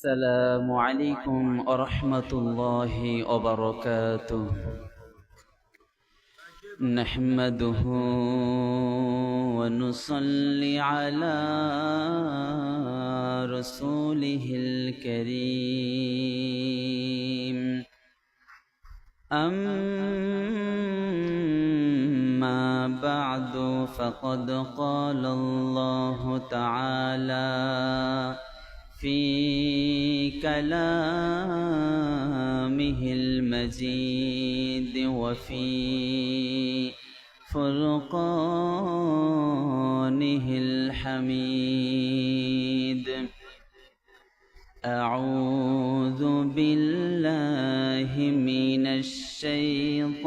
السلام عليكم ورحمة الله وبركاته. نحمده ونصلي على رسوله الكريم. أما بعد فقد قال الله تعالى في كلامه المجيد وفي فرقانه الحميد. أعوذ بالله من الشيطان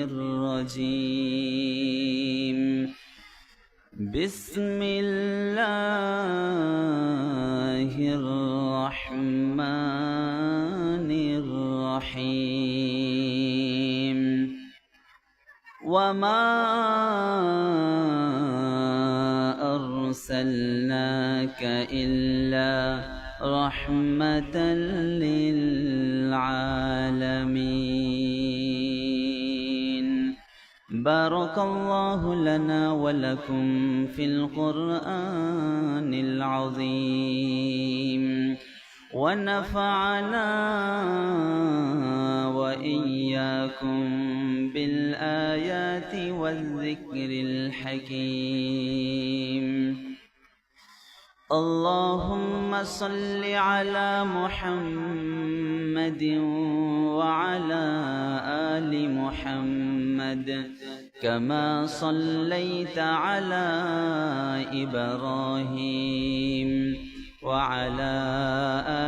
الرجيم. بسم الله الرحمن الرحيم. وما أرسلناك إلا رحمة للعالمين. بارك الله لنا ولكم في القرآن العظيم، ونفعنا وإياكم بالآيات والذكر الحكيم. اللهم صل على محمد وعلى آل محمد كما صليت على إبراهيم وعلى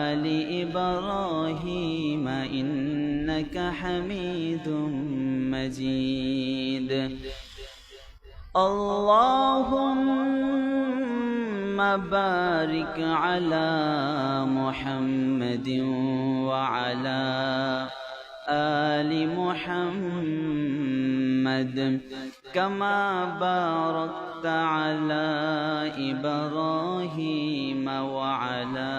آل إبراهيم إنك حميد مجيد. اللهم بارك على محمد وعلى آل محمد كما باركت على إبراهيم وعلى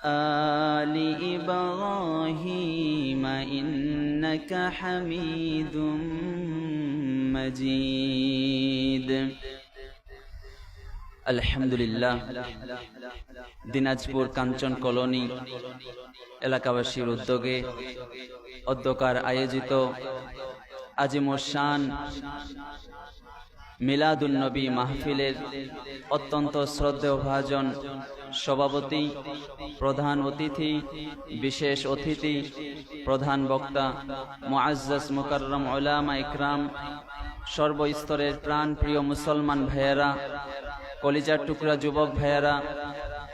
آل إبراهيم إنك حميد مجيد. আলহামদুলিল্লাহ, দিনাজপুর কাঞ্চন কলোনি এলাকাবাসীর উদ্যোগে অধ্যকার আয়োজিত আজিমুশান মিলাদুন নবী মাহফিলের অত্যন্ত শ্রদ্ধেয়ভাজন সভাপতি, প্রধান অতিথি, বিশেষ অতিথি, প্রধান বক্তা, মুআজ্জাজ মুকাররম উলামা ইকরাম, সর্বস্তরের প্রাণ প্রিয় মুসলমান ভাইয়েরা, কলিজার টুকরা যুবক ভাইয়েরা,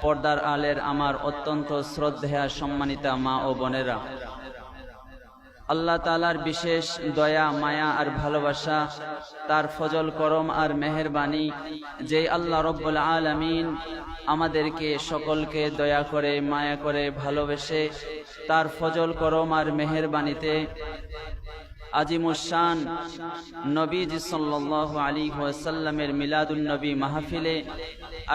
পর্দার আলের আমার অত্যন্ত শ্রদ্ধেয়া সম্মানিতা মা ও বোনেরা, আল্লাহ তাআলার বিশেষ দয়া, মায়া আর ভালোবাসা, তার ফজল করম আর মেহেরবানি, যেই আল্লাহ রব্বুল আলামিন আমাদেরকে সকলকে দয়া করে, মায়া করে, ভালোবেসে তার ফজল করম আর মেহেরবানিতে আজিমুশান নবীজি সাল্লাল্লাহু আলাইহি ওয়াসাল্লামের মিলাদুন নবী মাহফিলে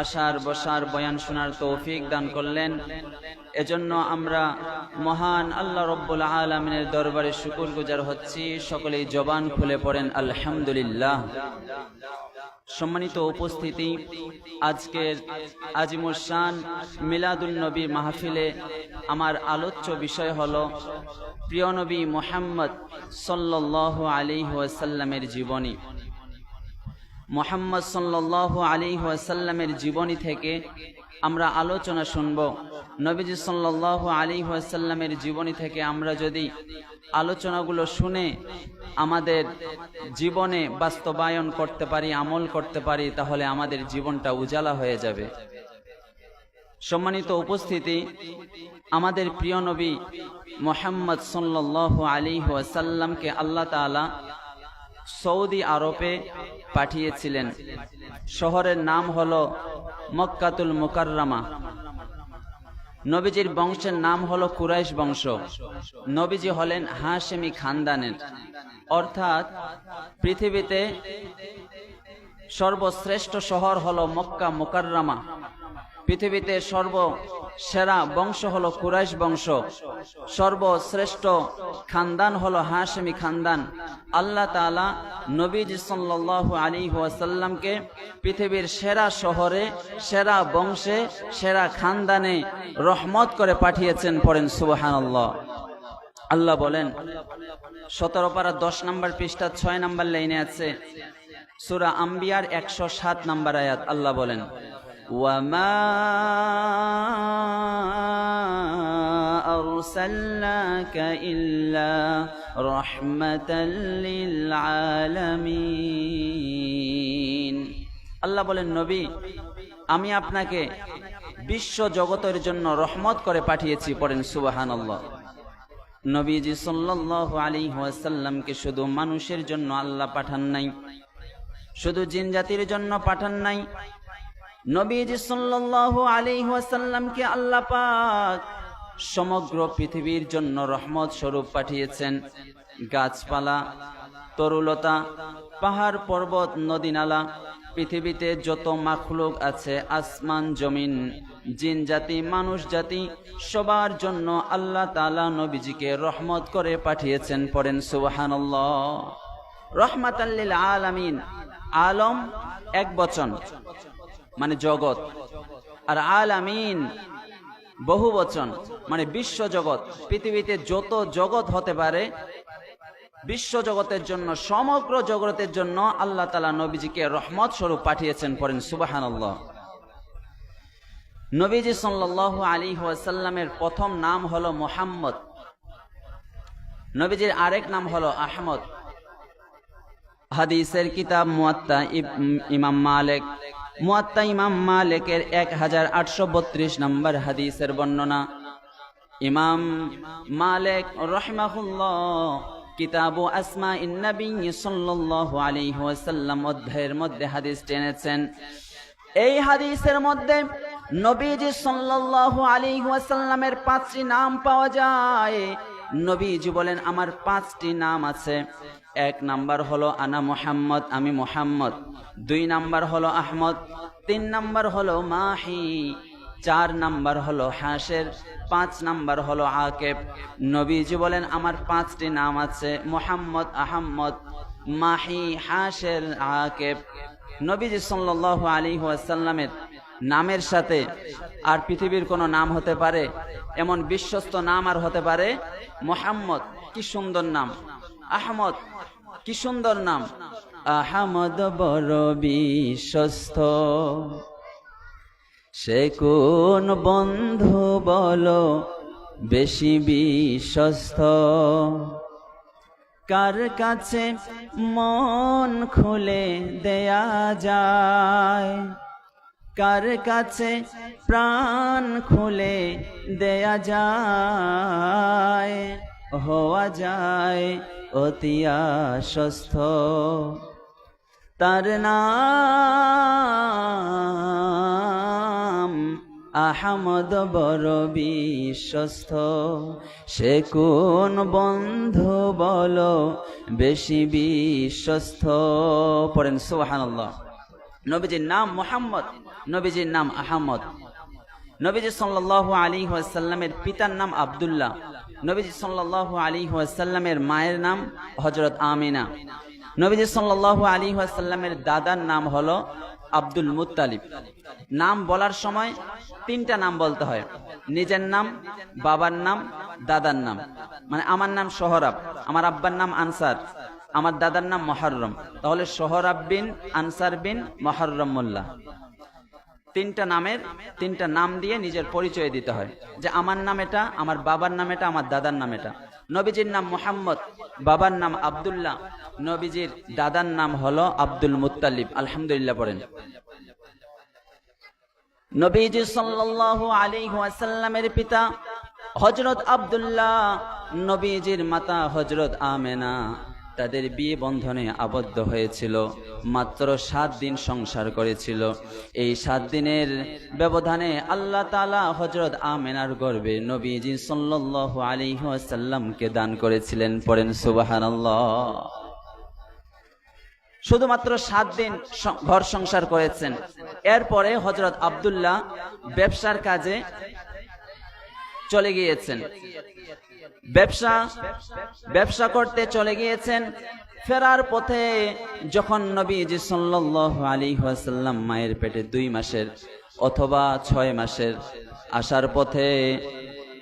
আসার, বসার, বয়ান শোনার তৌফিক দান করলেন। এজন্য আমরা মহান আল্লাহ রব্বুল আলামিনের দরবারে শুকরগুজার হচ্ছি। সকলেই জবান খুলে পড়েন আলহামদুলিল্লাহ। সম্মানিত উপস্থিতি, আজকের আজিমুশান মিলাদুন নবী মাহফিলে আমার আলোচ্য বিষয় হলো প্রিয় নবী মুহাম্মদ সাল্লাল্লাহু আলাইহি ওয়াসাল্লামের জীবনী। মুহাম্মদ সাল্লাল্লাহু আলাইহি ওয়াসাল্লামের জীবনী থেকে আমরা আলোচনা শুনব। নবীজি সাল্লাল্লাহু আলাইহি ওয়াসাল্লামের জীবনী থেকে আমরা যদি আলোচনাগুলো শুনে আমাদের জীবনে বাস্তবায়ন করতে পারি, আমল করতে পারি, তাহলে আমাদের জীবনটা উজালা হয়ে যাবে। সম্মানিত উপস্থিতি, আমাদের প্রিয় নবী মুহাম্মদ সাল্লাল্লাহু আলাইহি ওয়াসাল্লামকে আল্লাহ তাআলা সৌদি আরবে পাঠিয়েছিলেন। শহরের নাম হলো মক্কাতুল মুকাররমা। নবীজির বংশের নাম হলো কুরাইশ বংশ। নবীজি হলেন হাশেমি খানদানের, অর্থাৎ পৃথিবীতে সর্বশ্রেষ্ঠ শহর হলো মক্কা মুকাররমা। পৃথিবীতে সর্বসেরা বংশ হলো কুরাইশ বংশ, সর্বশ্রেষ্ঠ খানদান হলো হাশেমি খানদান। আল্লাহ তাআলা নবীজি সাল্লাল্লাহু আলাইহি ওয়াসাল্লামকে পৃথিবীর সেরা শহরে, সেরা বংশে, সেরা খানদানে রহমত করে পাঠিয়েছেন। পড়েন সুবহানাল্লাহ। আল্লাহ বলেন 17 পারা 10 নম্বর পৃষ্ঠা 6 নম্বর লাইনে আছে, সূরা আম্বিয়ার 107 নম্বর আয়াত। আল্লাহ বলেন ওয়ামা আরসালনাকা ইল্লা রাহমাতাল লিল আলামিন। আল্লাহ বলেন নবী, আমি আপনাকে বিশ্ব জগতের জন্য রহমত করে পাঠিয়েছি। পড়েন সুবহানাল্লাহ। নবীজি সাল্লাল্লাহু আলাইহি ওয়াসাল্লামকে শুধু মানুষের জন্য আল্লাহ পাঠান নাই, শুধু জিন জাতির জন্য পাঠান নাই। নবীজি সাল্লাল্লাহু আলাইহি ওয়াসাল্লামকে আল্লাহ পাক সমগ্র পৃথিবীর জন্য রহমত স্বরূপ পাঠিয়েছেন। গাছপালা, তরুলতা, পাহাড় পর্বত, নদী নালা, পৃথিবীতে যত মাখলুক আছে, আসমান জমিন, জিন জাতি, মানুষ জাতি, সবার জন্য আল্লাহ তাআলা নবীজিকে রহমত করে পাঠিয়েছেন। পড়েন সুবহানাল্লাহ। রহমাতাল লিল আলামিন। আলম এক বচন মানে জগৎ, আর আলামিন বহু বচন মানে বিশ্ব জগৎ। পৃথিবীতে যত জগৎ হতে পারে, বিশ্ব জগতের জন্য, সমগ্র জগতের জন্য আল্লাহ তাআলা নবীজিকে রহমত স্বরূপ পাঠিয়েছেন। পড়েন সুবহানাল্লাহ। নবীজি সাল্লাল্লাহু আলাইহি ওয়াসাল্লামের প্রথম নাম হলো মুহাম্মদ। নবীজির আরেক নাম হলো আহমদ। হাদিসের কিতাব মুয়াত্তা ইমাম মালিক, মুয়াত্তা ইমাম মালিকের 1832 নম্বর হাদিসের বর্ণনা। ইমাম মালিক রাহিমাহুল্লাহ কিতাবু আসমাইন নবী সাল্লাল্লাহু আলাইহি ওয়াসাল্লাম অধ্যায়ের মধ্যে হাদিস টেনেছেন। এই হাদিসের মধ্যে নবীজি সাল্লাল্লাহু আলাইহি ওয়াসাল্লামের 5টি নাম পাওয়া যায়। নবীজি বলেন আমার 5টি নাম আছে। 1 নাম্বার হলো আনা মুহাম্মদ, আমি মুহাম্মদ। 2 নাম্বার হলো আহমদ। 3 নাম্বার হলো মাহি। 4 নাম্বার হলো হাশের। 5 নাম্বার হলো আকেব। নবীজি বলেন আমার 5টি নাম আছে, মুহাম্মদ, আহমদ, মাহি, হাশের, আকেব। নবীজি সাল্লাল্লাহু আলাইহি ওয়াসাল্লামের নামের সাথে আর পৃথিবীর কোনো নাম হতে পারে এমন বিশ্বস্ত নাম আর হতে পারে? মুহাম্মদ কি সুন্দর নাম, আহমদ কি সুন্দর নাম। আহমদ বড় বিশ্বস্ত, সে কোন বন্ধু বলো বেশি বিশ্বস্ত, কার কাছে মন খুলে দেয়া যায়, কার কাছে প্রাণ খুলে দেয়া যায়, হওয়া যায় অতি আশ্বস্ত। তার নাম আহমদ বড় বিশ্বস্ত, সে কোন বন্ধু বলো বেশি বিশ্বস্ত। পড়েন সুবহানাল্লাহ। নবীজির নাম মুহাম্মদ, নবীজির নাম আহমদ। নবীজি সাল্লাল্লাহু আলাইহি ওয়াসাল্লামের পিতার নাম আব্দুল্লাহ। নবীজি সাল্লাল্লাহু আলাইহি ওয়াসাল্লামের মায়ের নাম হযরত আমিনা। নবীজি সাল্লাল্লাহু আলাইহি ওয়াসাল্লামের দাদার নাম হলো আব্দুল মুত্তালিব। নাম বলার সময় 3টা নাম বলতে হয়, নিজের নাম, বাবার নাম, দাদার নাম। মানে আমার নাম সোহরাব, আমার আব্বার নাম আনসার, আমার দাদার নাম মুহররম, তাহলে সোহরাব বিন আনসার বিন মুহররম মোল্লা। 3টা নামের 3টা নাম দিয়ে নিজের পরিচয় দিতে হয় যে আমার নাম এটা, আমার বাবার নাম এটা, আমার দাদার নাম এটা। নবীজির নাম মুহাম্মদ, বাবার নাম আব্দুল্লাহ, নবীজির দাদার নাম হলো আব্দুল মুত্তালিব। আলহামদুলিল্লাহ পড়েন। নবীজি সাল্লাল্লাহু আলাইহি ওয়াসাল্লামের পিতা হযরত আব্দুল্লাহ, নবীজির মাতা হযরত আমেনা, তাদের বিয়ে বন্ধনে আবদ্ধ হয়েছিল। মাত্র 7 দিন সংসার করেছিল। এই 7 দিনের ব্যবধানে আল্লাহ তাআলা হযরত আমেনার গর্ভে নবীজি সাল্লাল্লাহু আলাইহি ওয়াসাল্লামকে দান করেছিলেন। পড়েন সুবহানাল্লাহ। শুধুমাত্র 7 দিন ঘর সংসার করেছেন। এরপরে হযরত আব্দুল্লাহ ব্যবসার কাজে চলে গিয়েছেন, ব্যবসা করতে চলে গিয়েছেন। ফেরার পথে যখন নবীজি সাল্লাল্লাহু আলাইহি ওয়াসাল্লাম মায়ের পেটে 2 মাসের অথবা 6 মাসের, আসার পথে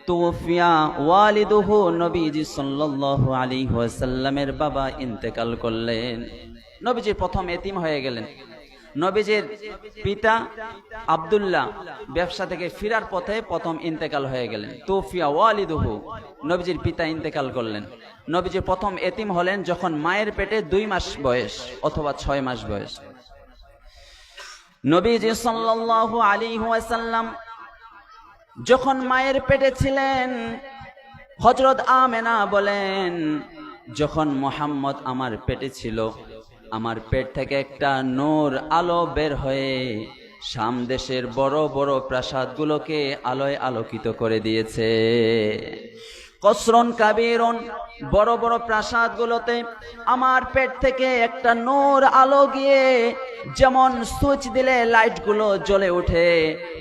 তুফিয়া ওয়ালিদুহু, নবীজি সাল্লাল্লাহু আলাইহি ওয়াসাল্লামের বাবা ইন্তেকাল করলেন। নবীজি প্রথম এতিম হয়ে গেলেন। নবীজির পিতা আব্দুল্লাহ ব্যবসা থেকে ফেরার পথে প্রথম ইন্তেকাল হয়ে গেলেন। তুফিয়া ওয়ালিদুহু, নবীজির পিতা ইন্তেকাল করলেন। নবীজি প্রথম এতিম হলেন যখন মায়ের পেটে 2 মাস বয়স অথবা 6 মাস বয়স। নবীজি সাল্লাল্লাহু আলাইহি ওয়াসাল্লাম যখন মায়ের পেটে ছিলেন, হযরত আমেনা বলেন, যখন মুহাম্মদ আমার পেটে ছিল, আমার পেট থেকে একটা নূর আলো বের হয়ে শাম দেশের বড় বড় প্রাসাদগুলোকে আলোয় আলোকিত করে দিয়েছে। কসরুন কাবীরুন, বড় বড় প্রাসাদগুলোতে আমার পেট থেকে একটা নূর আলো গিয়ে যেমন সুইচ দিলে লাইটগুলো জ্বলে ওঠে,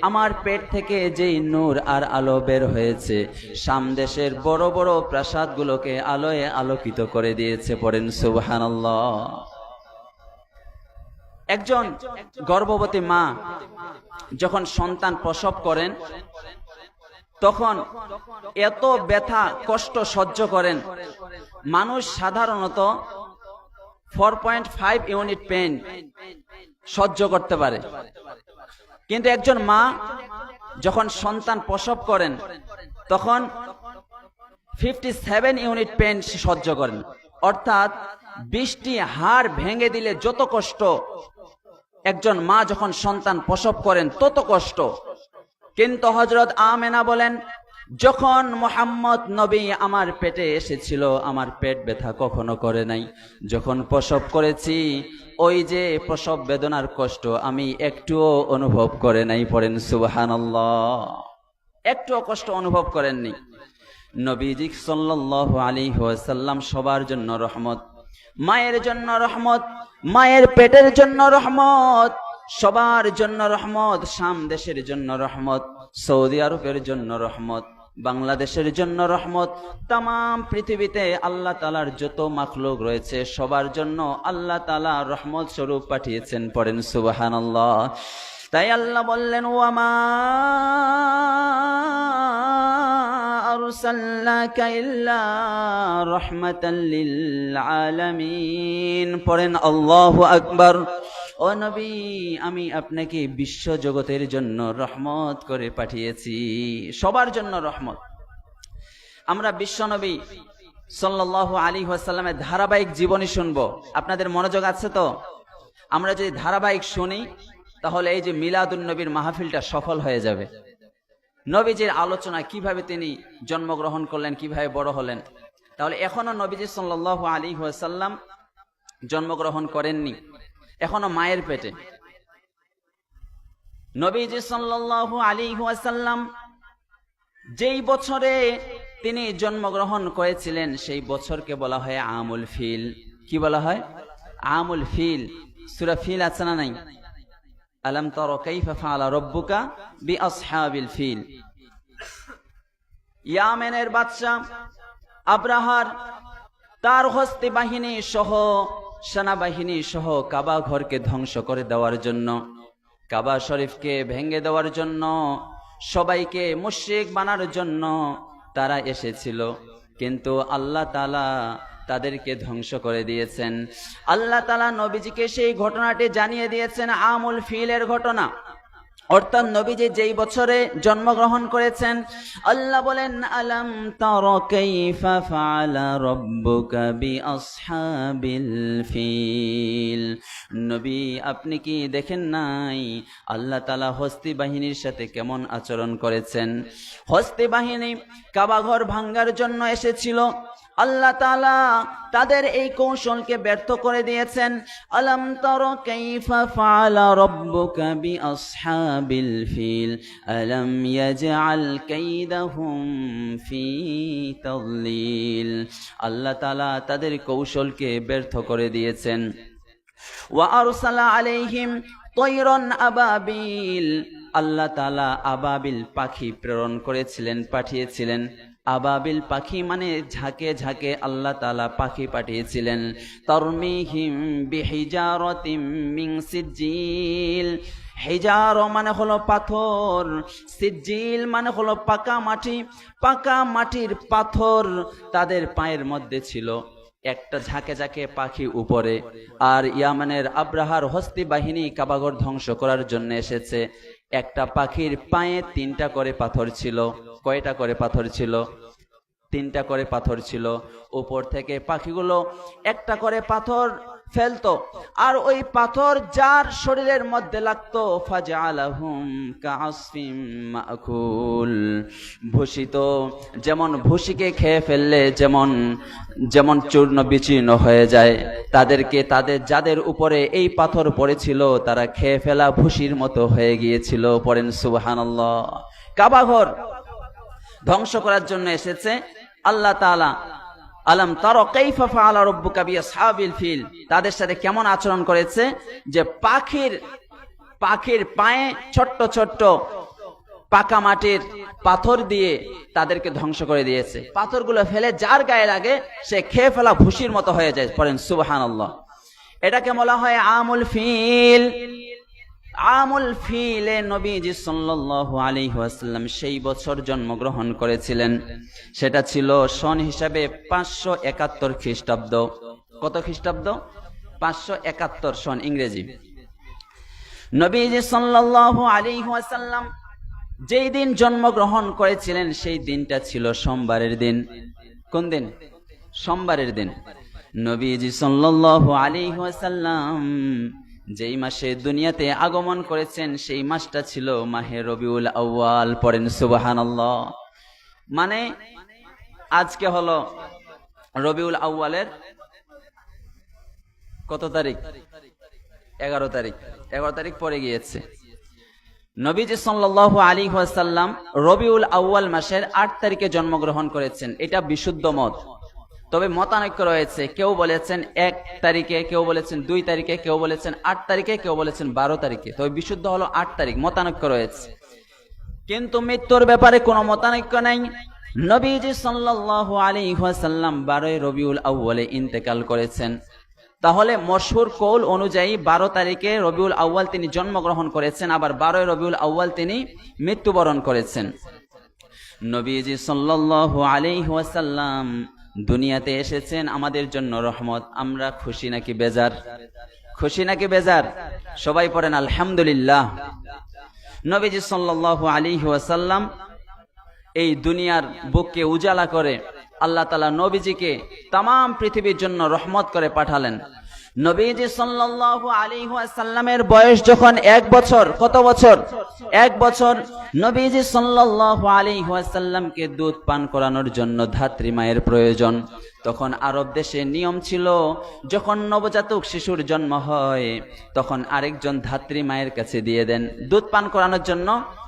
আমার পেট থেকে যেই নূর আর আলো বের হয়েছে শাম দেশের বড় বড় প্রাসাদগুলোকে আলোয় আলোকিত করে দিয়েছে। পড়েন সুবহানাল্লাহ। একজন গর্ভবতী মা যখন সন্তান প্রসব করেন, তখন এত ব্যথা কষ্ট সহ্য করেন। মানুষ সাধারণত 4.5 ইউনিট পেইন সহ্য করতে পারে, কিন্তু একজন মা যখন সন্তান প্রসব করেন তখন 57 ইউনিট পেইন সহ্য করেন। অর্থাৎ 20টি হাড় ভেঙে দিলে যত কষ্ট একজন মা যখন সন্তান প্রসব করেন তত কষ্ট। কিন্তু হযরত আমেনা বলেন, যখন মুহাম্মদ নবী আমার পেটে এসেছিল আমার পেট ব্যথা কখনো করে নাই। যখন প্রসব করেছি ওই যে প্রসব বেদনার কষ্ট আমি একটুও অনুভব করে নাই। পড়েন সুবহানাল্লাহ। একটুও কষ্ট অনুভব করেননি। নবীজি সাল্লাল্লাহু আলাইহি ওয়াসাল্লাম সবার জন্য রহমত, মায়ের জন্য রহমত, মায়ের পেটের জন্য রহমত, সবার জন্য রহমত, শাম দেশের জন্য রহমত, সৌদি আরবের জন্য রহমত, বাংলাদেশের জন্য রহমত, তামাম পৃথিবীতে আল্লাহ তাআলার যত মাখলুক রয়েছে সবার জন্য আল্লাহ তাআলা রহমত স্বরূপ পাঠিয়েছেন। পড়েন সুবহানাল্লাহ। তাই আল্লাহ বললেন, ওয়ামা আরসালনাকা ইল্লা রাহমাতাল লিল আলামিন। পড়েন আল্লাহু আকবার। ও নবী, আমি আপনাকে বিশ্ব জগতের জন্য রহমত করে পাঠিয়েছি, সবার জন্য রহমত। আমরা বিশ্ব নবী সাল্লাল্লাহু আলাইহি ওয়াসাল্লামের ধারাবাহিক জীবনী শুনবো। আপনাদের মনোযোগ আছে তো? আমরা যদি ধারাবাহিক শুনি তাহলে এই যে মিলাদুন নবীর মাহফিলটা সফল হয়ে যাবে। নবীজির আলোচনা, কিভাবে তিনি জন্মগ্রহণ করলেন, কিভাবে বড় হলেন। তাহলে এখনো নবীজি সাল্লাল্লাহু আলাইহি ওয়াসাল্লাম জন্মগ্রহণ করেননি, এখনো মায়ের পেটে। নবীজি সাল্লাল্লাহু আলাইহি ওয়াসাল্লাম যেই বছরে তিনি জন্মগ্রহণ করেছিলেন সেই বছরকে বলা হয় আমুল ফিল। কি বলা হয়? আমুল ফিল। সূরা ফিল আছে না নাই? আলাম তারা কাইফা ফাআলা রাব্বুকা বিআসহাবিল ফিল। ইয়ামেনের বাদশা আব্রাহার তার হস্তি বাহিনী সহ, সেনাবাহিনী সহ কাবা ঘরকে ধ্বংস করে দেওয়ার জন্য, কাবা শরীফকে ভেঙে দেওয়ার জন্য, সবাইকে মুশরিক বানার জন্য তারা এসেছিল। কিন্তু আল্লাহ তাআলা তাদেরকে ধ্বংস করে দিয়েছেন। আল্লাহ তাআলা নবীজিকে সেই ঘটনাটি জানিয়ে দিয়েছেন, আমুল ফিলের ঘটনা। অর্থাৎ নবীজি যেই বছরে জন্মগ্রহণ করেছেন, আল্লাহ বলেন, আলাম তারা কাইফা ফাআলা রাব্বুকা বিআসহাবিল ফিল। নবী, আপনি কি দেখেন নাই আল্লাহ তাআলা হস্তি বাহিনীর সাথে কেমন আচরণ করেছেন? হস্তি বাহিনী কাবাঘর ভাঙার জন্য এসেছিল, আল্লাহ তাআলা তাদের এই কৌশলকে ব্যর্থ করে দিয়েছেন। আলাম তারা কাইফা ফাআলা রাব্বুকা বিআসহাবিল ফিল আলাম ইয়াজআল কাইদাহুম ফি তাদলিল। আল্লাহ তাআলা তাদের কৌশলকে ব্যর্থ করে দিয়েছেন। ওয়া আরসালা আলাইহিম তয়রান আবাবিল, আল্লাহ তাআলা আবাবিল পাখি প্রেরণ করেছিলেন, পাঠিয়েছিলেন। আবাবিল পাখি মানে ঝাঁকে ঝাঁকে আল্লাহ তাআলা পাখি পাঠিয়েছিলেন। তারমিহিম বিহিজারাতিম মিন সিজিল, হিজার মানে হলো পাথর, সিজিল মানে হলো পাকা মাটি, পাকা মাটির পাথর তাদের পায়ের মধ্যে ছিল। একটা ঝাঁকে ঝাঁকে পাখি উপরে, আর ইয়ামানের আব্রাহার হস্তি বাহিনী কাবাঘর ধ্বংস করার জন্য এসেছে। একটা পাখির পায়ে 3টা করে পাথর ছিল। কয়টা করে পাথর ছিল? 3টা করে পাথর ছিল। উপর থেকে পাখিগুলো একটা করে পাথর ফেলতো, আর ওই পাথর যার শরীরের মধ্যে লাগতো ফাজআলাহুম কাআসফিম মাকুল, ভূষিত, যেমন ভুসিকে খেয়ে ফেললে যেমন যেমন চূর্ণ বিচূর্ণ হয়ে যায়, তাদেরকে যাদের উপরে এই পাথর পড়েছিল তারা খেয়ে ফেলা ভুসির মতো হয়ে গিয়েছিল। পড়েন সুবহানাল্লাহ। কাবাঘর ধ্বংস করার জন্য এসেছে আল্লাহ তাআলা। আলাম তারা কাইফা ফাআলা রাব্বুকা বিআসহাবিল ফিল, তাদের সাথে কেমন আচরণ করেছে, যে পাখির পায়ে ছোট্ট ছোট্ট পাকা মাটির পাথর দিয়ে তাদেরকে ধ্বংস করে দিয়েছে। পাথরগুলো ফেলে যার গায়ে লাগে সে খেয়ে ফেলা ভুসির মতো হয়ে যায়। পড়েন সুবহানাল্লাহ। এটাকে বলা হয় আমুল ফিল। আমুল ফিলে নবীজি সাল্লাল্লাহু আলাইহি ওয়াসাল্লাম সেই বছর জন্মগ্রহণ করেছিলেন। সেটা ছিল সন হিসাবে 571 খ্রিস্টাব্দ। কত খ্রিস্টাব্দ? 571 সন ইংরেজি। নবীজি সাল্লাল্লাহু আলাইহি ওয়াসাল্লাম যেই দিন জন্মগ্রহণ করেছিলেন সেই দিনটা ছিল সোমবারের দিন। কোন দিন? সোমবারের দিন। নবীজি সাল্লাল্লাহু আলাইহি ওয়াসাল্লাম যেই মাসে দুনিয়াতে আগমন করেছেন সেই মাসটা ছিল মাহে রবিউল আউয়াল। পড়েন সুবহানাল্লাহ। মানে আজকে হলো রবিউল আউয়ালের কত তারিখ? 11 তারিখ। 11 তারিখ পরে গিয়েছে। নবীজি সাল্লাল্লাহু আলাইহি ওয়াসাল্লাম রবিউল আউয়াল মাসের 8 তারিখে জন্মগ্রহণ করেছেন। এটা বিশুদ্ধ মত। তবে মতানৈক্য রয়েছে, কেউ বলেছেন 1 তারিখে, কেউ বলেছেন 2 তারিখে, কেউ বলেছেন 8 তারিখে, কেউ বলেছেন 12 তারিখে। তবে বিশুদ্ধ হলো 8 তারিখ। মতানৈক্য রয়েছে, কিন্তু মৃত্যুর ব্যাপারে কোনো মতানৈক্য নেই। নবীজি সাল্লাল্লাহু আলাইহি ওয়াসাল্লাম 12 রবিউল আউয়ালে ইন্তেকাল করেছেন। তাহলে মশহুর কৌল অনুযায়ী 12 তারিখে রবিউল আউয়াল তিনি জন্মগ্রহণ করেছেন, আবার 12 রবিউল আউয়াল তিনি মৃত্যুবরণ করেছেন। নবীজি সাল্লাল্লাহু আলাইহি ওয়াসাল্লাম দুনিয়াতে এসেছেন আমাদের জন্য রহমত। আমরা খুশি নাকি বেজার? খুশি নাকি বেজার? সবাই পড়েন আলহামদুলিল্লাহ। নবীজি সাল্লাল্লাহু আলাইহি ওয়াসাল্লাম এই দুনিয়ার বুককে উজালা করে আল্লাহ তাআলা নবীজিকে তামাম পৃথিবীর জন্য রহমত করে পাঠালেন। নবীজি সাল্লাল্লাহু আলাইহি ওয়াসাল্লামের বয়স যখন 1 বছর, কত বছর? 1 বছর। নবীজি সাল্লাল্লাহু আলাইহি ওয়াসাল্লামকে দুধ পান করানোর জন্য ধাত্রী মায়ের প্রয়োজন। তখন আরব দেশে নিয়ম ছিল, যখন নবজাতক শিশুর জন্ম হয় তখন আরেকজন ধাত্রী মায়ের কাছে দিয়ে দেন, দুধ পান করানোর জন্য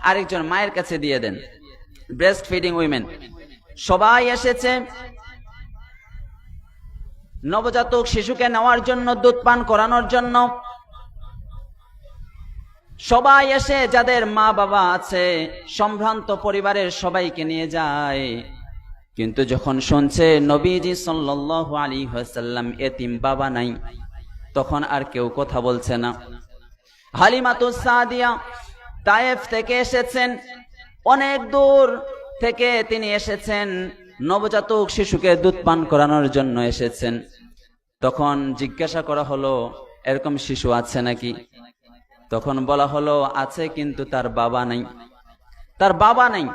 আরেকজন মায়ের কাছে দিয়ে দেন। ব্রেস্ট ফিডিং উইমেন সবাই এসেছে নবজাতক শিশুকে নেওয়ার জন্য, দুধ পান করানোর জন্য। সবাই এসে যাদের মা বাবা আছে সম্ভ্রান্ত পরিবারের সবাইকে নিয়ে যায়। কিন্তু যখন শুনছে নবীজি সাল্লাল্লাহু আলাইহি ওয়াসাল্লাম এতিম, বাবা নাই, তখন আর কেউ কথা বলছে না। হালিমাতুস সাদিয়া তায়েফ থেকে এসেছেন, অনেক দূর থেকে তিনি এসেছেন, নবজাতক শিশুকে দুধ পান করানোর জন্য এসেছেন। তখন জিজ্ঞাসা করা হলো, এরকম শিশু আছে নাকি? তখন বলা হলো আছে, কিন্তু তার বাবা নাই। তার বাবা নাই।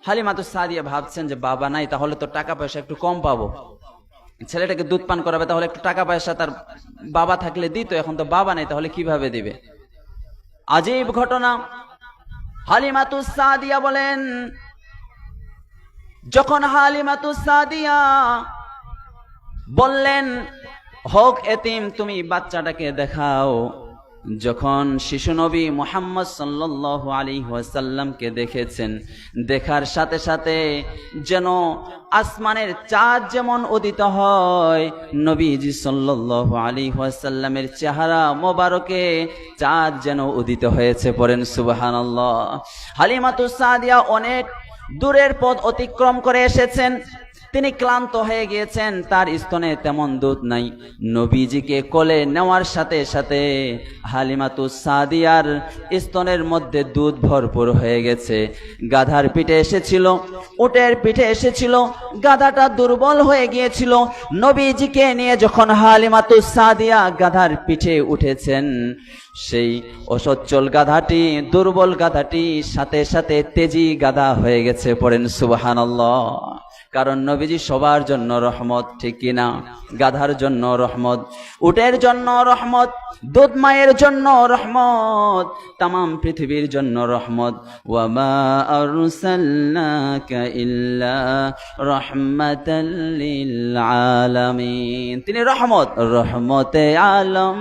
হালিমাতুস সাদিয়া ভাবছেন যে বাবা নাই, তাহলে তো টাকা পয়সা একটু কম পাবো, ছেলেটাকে দুধ পান করাবে, তাহলে একটু টাকা পয়সা তার বাবা থাকলে দিত, এখন তো বাবা নাই, তাহলে কিভাবে দিবে? আজীব ঘটনা। হালিমাতুস সাদিয়া বলেন, যখন হালিমাতুস সাদিয়া বললেন হোক এতিম, তুমি বাচ্চাটাকে দেখাও, যখন শিশু নবী মুহাম্মদ সাল্লাল্লাহু আলাইহি ওয়াসাল্লামকে দেখেছেন, দেখার সাথে সাথে যেন আসমানের চাঁদ যেমন উদিত হয়, নবীজি সাল্লাল্লাহু আলাইহি ওয়াসাল্লামের চেহারা মোবারকে চাঁদ যেন উদিত হয়েছে। পড়েন সুবহানাল্লাহ। হালিমাতুস সাদিয়া অনেক দূরের পথ অতিক্রম করে এসেছেন, তিনি ক্লান্ত হয়ে গিয়েছেন, তার স্তনে তেমন দুধ নাই। নবীজিকে কোলে নেওয়ার সাথে সাথে হালিমাতুস সাদিয়ার স্তনের মধ্যে দুধ ভরপুর হয়ে গেছে। গাধার পিঠে এসেছিল, উটের পিঠে এসেছিল, গাধাটা দুর্বল হয়ে গিয়েছিল। নবীজিকে নিয়ে যখন হালিমাতুস সাদিয়া গাধার পিঠে উঠেছেন, সেই অসচ্ছল গাধাটি, দুর্বল গাধাটি সাথে সাথে তেজি গাধা হয়ে গেছে। পড়েন সুবহানাল্লাহ। কারণ নবীজি সবার জন্য রহমত, ঠিক কিনা? গাধার জন্য রহমত, উটের জন্য রহমত, দুধ মায়ের জন্য রহমত, তামাম পৃথিবীর জন্য রহমত। ওয়ামা আরসালনাকা ইল্লা রাহমাতাল লিল আলামিন। তিনি রহমত, রহমতে আলম,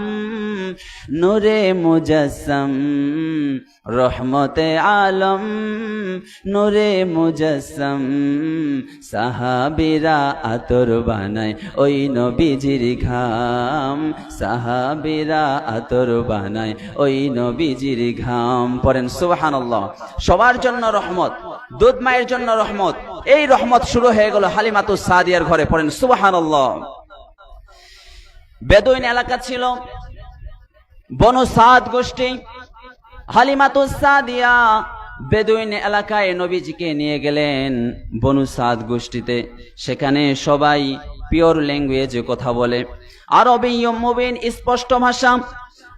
নূরে মুজাসসাম, রহমতে আলম, নূরে মুজাসসাম। সাহাবীরা আতর বানায় ওই নবীজির ঘাম, সাহাবীরা আতর বানায় ওই নবীজির ঘাম। পড়েন সুবহানাল্লাহ। সবার জন্য রহমত, দুধ মায়ের জন্য রহমত। এই রহমত শুরু হয়ে গেল হালিমাতুস সাদিয়ার ঘরে। পড়েন সুবহানাল্লাহ। বেদুইন এলাকা ছিল, বনু সাদ গোষ্ঠী। হালিমাতুস সাদিয়া বেদুইন এলাকায় নবীজিকে নিয়ে গেলেন, বনু সাদ গোষ্ঠীতে। সেখানে সবাই পিওর ল্যাঙ্গুয়েজে কথা বলে, আরবীয় মুবিন, স্পষ্ট ভাষা।